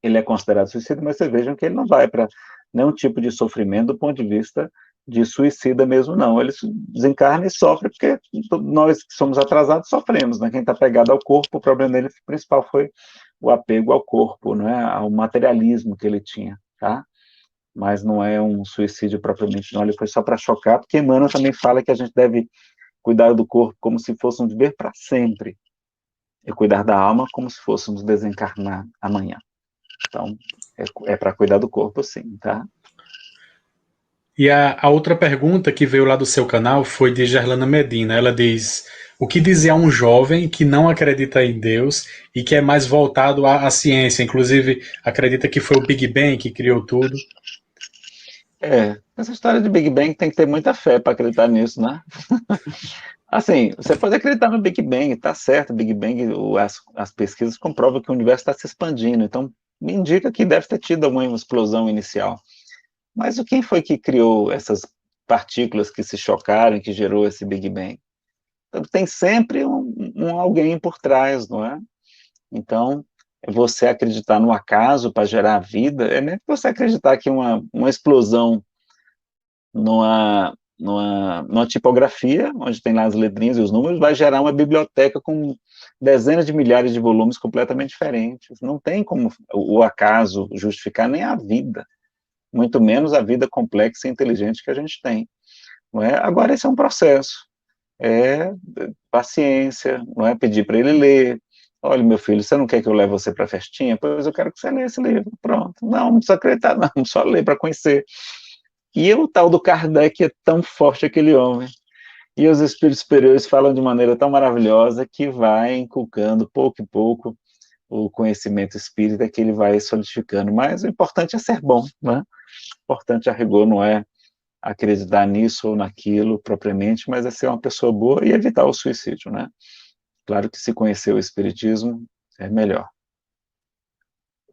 ele é considerado suicida, mas vocês vejam que ele não vai para nenhum tipo de sofrimento do ponto de vista de suicida mesmo, não. Ele desencarna e sofre, porque nós que somos atrasados sofremos, né? Quem está pegado ao corpo, o problema dele principal foi o apego ao corpo, né? Ao materialismo que ele tinha, tá? Mas não é um suicídio propriamente, não. Ele foi só para chocar, porque Emmanuel também fala que a gente deve cuidar do corpo como se fosse um viver para sempre, e cuidar da alma como se fôssemos desencarnar amanhã. Então, é para cuidar do corpo, sim, tá? e a outra pergunta que veio lá do seu canal foi de Gerlana Medina. Ela diz: o que dizer a um jovem que não acredita em Deus e que é mais voltado à ciência? Inclusive, acredita que foi o Big Bang que criou tudo. Essa história de Big Bang tem que ter muita fé para acreditar nisso, né? Assim, você pode acreditar no Big Bang, tá certo, Big Bang, as pesquisas comprovam que o universo está se expandindo, então me indica que deve ter tido alguma explosão inicial. Mas quem foi que criou essas partículas que se chocaram, que gerou esse Big Bang? Então, tem sempre um alguém por trás, não é? Então, você acreditar no acaso para gerar vida, é mesmo que você acreditar que uma explosão numa tipografia, onde tem lá as letrinhas e os números, vai gerar uma biblioteca com dezenas de milhares de volumes completamente diferentes. Não tem como o acaso justificar nem a vida, muito menos a vida complexa e inteligente que a gente tem. Não é? Agora, esse é um processo. É paciência, não é pedir para ele ler. Olha, meu filho, você não quer que eu leve você para a festinha? Pois eu quero que você leia esse livro. Pronto. Não precisa acreditar, não, só ler para conhecer. E o tal do Kardec é tão forte, aquele homem. E os espíritos superiores falam de maneira tão maravilhosa que vai inculcando, pouco em pouco, o conhecimento espírita, que ele vai solidificando. Mas o importante é ser bom, né? O importante, a rigor, não é acreditar nisso ou naquilo propriamente, mas é ser uma pessoa boa e evitar o suicídio, né? Claro que se conhecer o espiritismo, é melhor.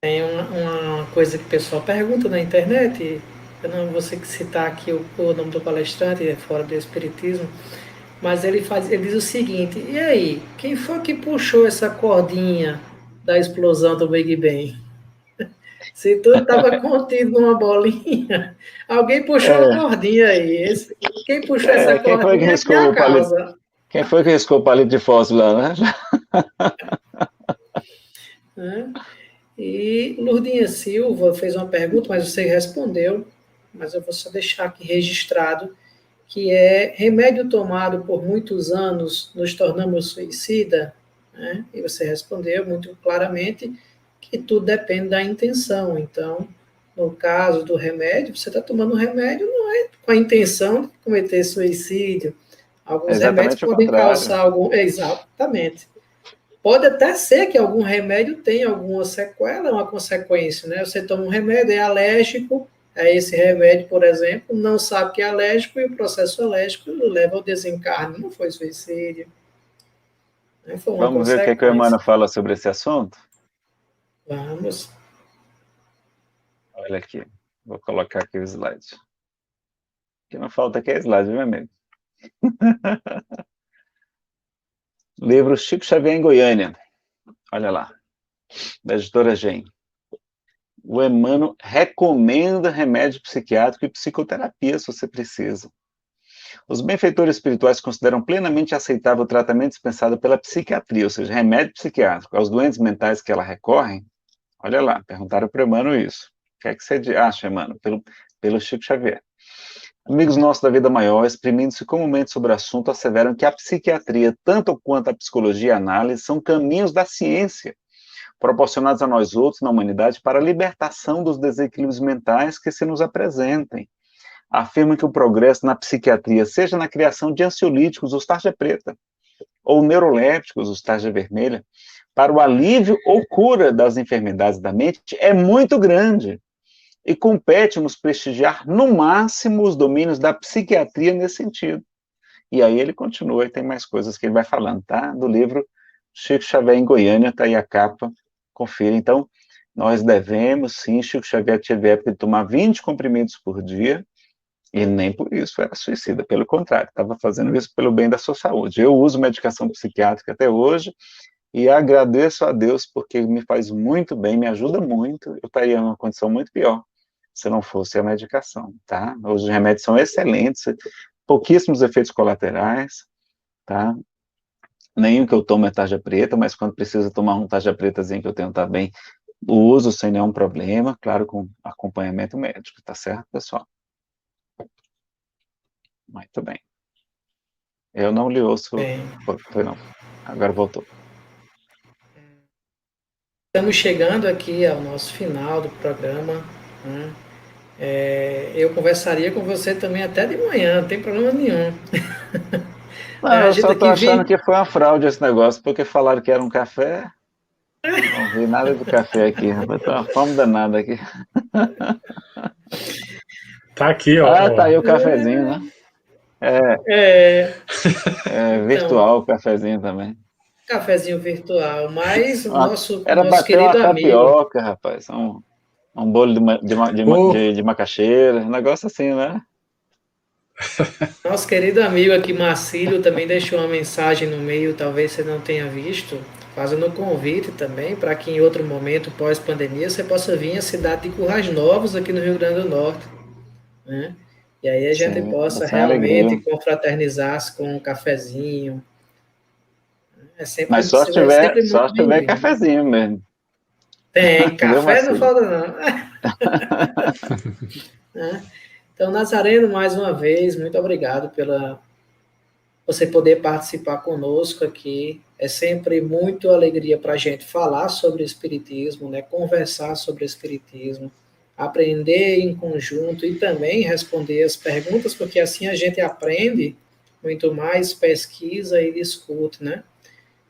Tem uma coisa que o pessoal pergunta na internet, eu não vou citar aqui o nome do palestrante, é fora do espiritismo, mas ele diz o seguinte: e aí, quem foi que puxou essa cordinha da explosão do Big Bang? Se tudo estava contido numa bolinha, alguém puxou a É, cordinha aí. Quem puxou essa quem foi que cordinha é que é riscou a o palito? causa. Quem foi que riscou o palito de fósforo lá, né? Né? E Lourdinha Silva fez uma pergunta, mas você respondeu, mas eu vou só deixar aqui registrado, que é: remédio tomado por muitos anos nos tornamos suicida? Né? E você respondeu muito claramente que tudo depende da intenção. Então, no caso do remédio, você está tomando remédio não é com a intenção de cometer suicídio. É Alguns remédios exatamente o podem contrário. causar algum. Exatamente. Pode até ser que algum remédio tenha alguma sequela, uma consequência, né? Você toma um remédio, é alérgico a esse remédio, por exemplo, não sabe que é alérgico e o processo alérgico leva ao desencarne, não foi suicídio. Né? Foi uma Vamos ver o que o Emmanuel consequência. fala sobre esse assunto? Vamos. Olha aqui, vou colocar aqui o slide. O que não falta aqui é slide, meu amigo. Livro Chico Xavier em Goiânia. Olha lá, da editora Gen. O Emmanuel recomenda remédio psiquiátrico e psicoterapia se você precisa. Os benfeitores espirituais consideram plenamente aceitável o tratamento dispensado pela psiquiatria, ou seja, remédio psiquiátrico, aos doentes mentais que ela recorrem. Olha lá, perguntaram para o Emmanuel isso. O que é que você acha, Emmanuel, pelo Chico Xavier? Amigos nossos da vida maior, exprimindo-se comumente sobre o assunto, asseveram que a psiquiatria, tanto quanto a psicologia e a análise, são caminhos da ciência, proporcionados a nós outros na humanidade para a libertação dos desequilíbrios mentais que se nos apresentem. Afirma que o progresso na psiquiatria, seja na criação de ansiolíticos, os tarja preta, ou neurolépticos, os tarja vermelha, para o alívio ou cura das enfermidades da mente, é muito grande e compete-nos prestigiar no máximo os domínios da psiquiatria nesse sentido. E aí ele continua e tem mais coisas que ele vai falando, tá? Do livro Chico Xavier em Goiânia, tá aí a capa, confira. Então, nós devemos, sim, Chico Xavier teve época de tomar 20 comprimidos por dia, e nem por isso era suicida, pelo contrário, estava fazendo isso pelo bem da sua saúde. Eu uso medicação psiquiátrica até hoje, e agradeço a Deus porque me faz muito bem, me ajuda muito, eu estaria numa condição muito pior se não fosse a medicação, tá? Os remédios são excelentes, pouquíssimos efeitos colaterais, tá? Nenhum que eu tomo é tarja preta, mas quando precisa tomar um tarja pretazinho que eu tenho também, uso sem nenhum problema, claro, com acompanhamento médico, tá certo, pessoal? Muito bem. Eu não lhe ouço, Bem, foi não, agora voltou. estamos chegando aqui ao nosso final do programa. Né? Eu conversaria com você também até de manhã, não tem problema nenhum. Não, A eu gente só tô aqui achando vem. que foi uma fraude esse negócio, porque falaram que era um café, não vi nada de café aqui, rapaz, tô uma fome danada aqui. Tá aqui, ó. Ah, tá Ó. aí o cafezinho, né? É, É então, virtual o cafezinho também. cafezinho virtual, mas o Uma- nosso, Era nosso bater uma querido amigo, tapioca, rapaz, um bolo Ô, de macaxeira, um negócio assim, né? nosso querido amigo aqui, Marcílio, também deixou uma mensagem no meio, talvez você não tenha visto, fazendo um convite também para que em outro momento, pós-pandemia, você possa vir à cidade de Currais Novos, aqui no Rio Grande do Norte, né? E aí a gente Sim, vai possa ser uma alegria. realmente confraternizar-se com um cafezinho. Mas É sempre só muito se tiver bem-vindo. cafezinho mesmo. Tem, Viu, café não Marcelo? falta não. Né? Então, Nazareno, mais uma vez, muito obrigado pela você poder participar conosco aqui. É sempre muito alegria para a gente falar sobre Espiritismo, né? Conversar sobre Espiritismo, aprender em conjunto e também responder as perguntas, porque assim a gente aprende muito mais, pesquisa e discute, né?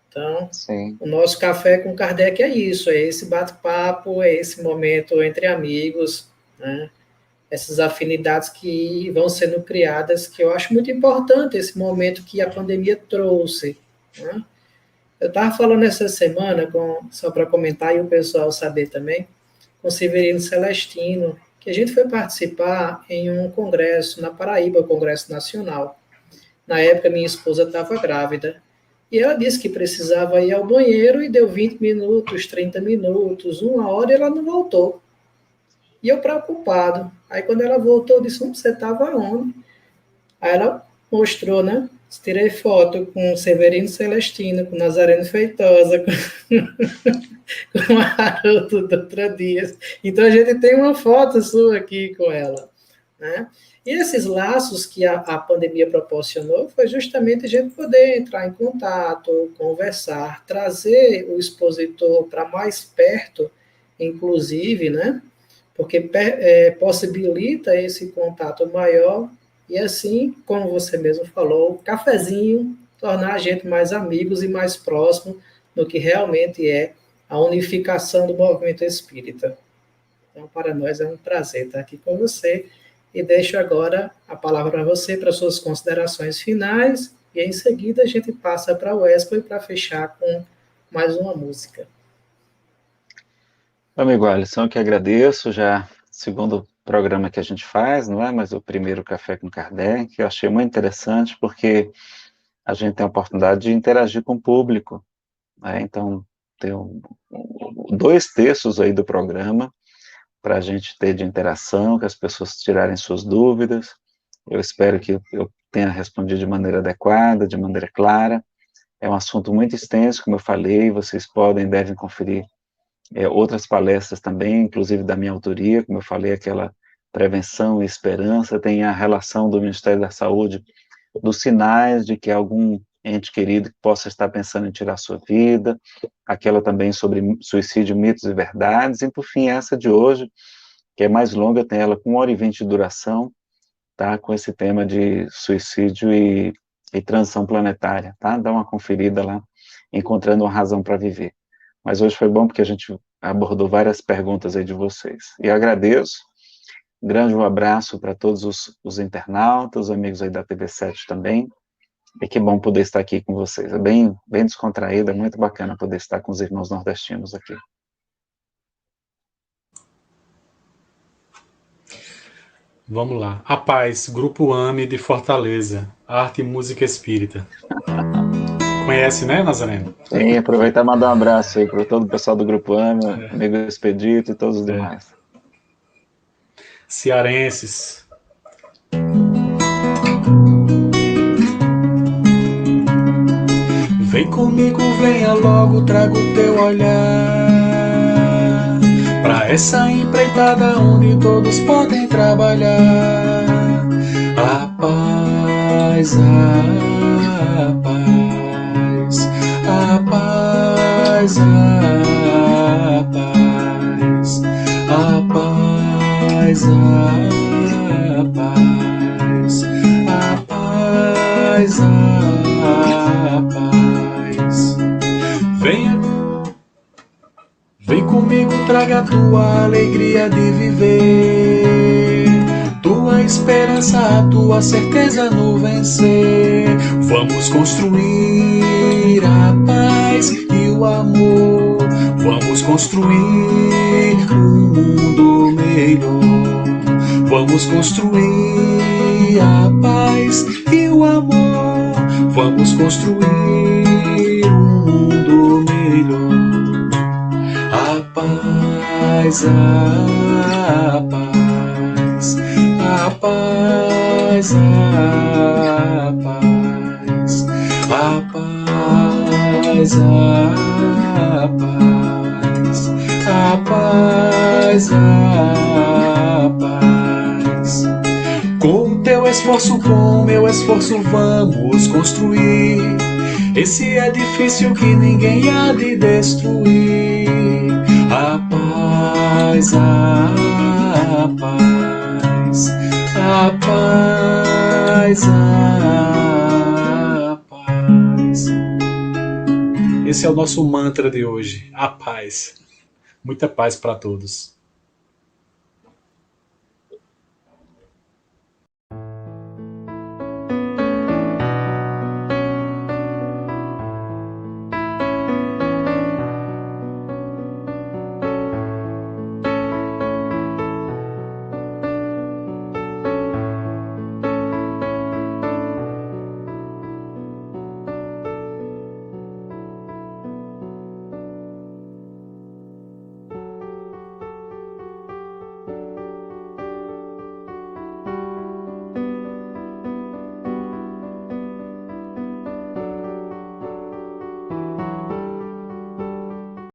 Então, Sim, o nosso café com Kardec é isso, é esse bate-papo, é esse momento entre amigos, né? Essas afinidades que vão sendo criadas, que eu acho muito importante esse momento que a pandemia trouxe. Né? Eu estava falando essa semana, só para comentar e o pessoal saber também, com o Severino Celestino, que a gente foi participar em um congresso na Paraíba, o Congresso Nacional. Na época, minha esposa estava grávida. E ela disse que precisava ir ao banheiro e deu 20 minutos, 30 minutos, uma hora e ela não voltou. E eu preocupado. Aí quando ela voltou, eu disse, você estava onde? Aí ela mostrou, né? Tirei foto com Severino Celestino, com Nazareno Feitosa, com o Haroldo Dutra Dias. Então a gente tem uma foto sua aqui com ela. Né? E esses laços que a pandemia proporcionou foi justamente a gente poder entrar em contato, conversar, trazer o expositor para mais perto, inclusive, né? Porque possibilita esse contato maior e assim, como você mesmo falou, o cafezinho tornar a gente mais amigos e mais próximo do que realmente é a unificação do movimento espírita. Então, para nós é um prazer estar aqui com você e deixo agora a palavra para você, para suas considerações finais E em seguida a gente passa para o Wesley para fechar com mais uma música. Amigo Alisson, eu que agradeço, já segundo programa que a gente faz, não é? Mas o primeiro Café com Kardec, eu achei muito interessante porque a gente tem a oportunidade de interagir com o público, né? Então, tem 2 terços aí do programa para a gente ter de interação, que as pessoas tirarem suas dúvidas. Eu espero que eu tenha respondido de maneira adequada, de maneira clara. É um assunto muito extenso, como eu falei, vocês devem conferir outras palestras também, inclusive da minha autoria, como eu falei, aquela prevenção e esperança, tem a relação do Ministério da Saúde, dos sinais de que algum ente querido possa estar pensando em tirar sua vida, aquela também sobre suicídio, mitos e verdades, e por fim essa de hoje, que é mais longa, tem ela com 1h20 de duração, tá, com esse tema de suicídio e transição planetária, tá, dá uma conferida lá, encontrando uma razão para viver. Mas hoje foi bom porque a gente abordou várias perguntas aí de vocês. E agradeço, um grande abraço para todos os internautas, os amigos aí da TV7 também, e que bom poder estar aqui com vocês. É bem descontraído, é muito bacana poder estar com os irmãos nordestinos aqui. Vamos lá. A Paz, Grupo AME de Fortaleza, Arte e Música Espírita. Conhece, né, Nazareno? Sim, aproveitar e mandar um abraço aí para todo o pessoal do Grupo AME, amigo Expedito e todos os demais. Cearenses. Vem comigo, venha logo, traga o teu olhar pra essa empreitada onde todos podem trabalhar. A paz, a paz, a paz, a paz, a paz, a paz, a paz, a paz. Vem comigo, traga a tua alegria de viver, tua esperança, a tua certeza no vencer. Vamos construir a paz e o amor, vamos construir um mundo melhor. Vamos construir a paz e o amor, vamos construir um mundo melhor. A paz, a paz, a paz, a paz, a paz, a paz, a paz, a paz. Com o teu esforço, com o meu esforço, vamos construir esse edifício que ninguém há de destruir. A paz, a paz, a paz, a paz. Esse é o nosso mantra de hoje, a paz. Muita paz para todos.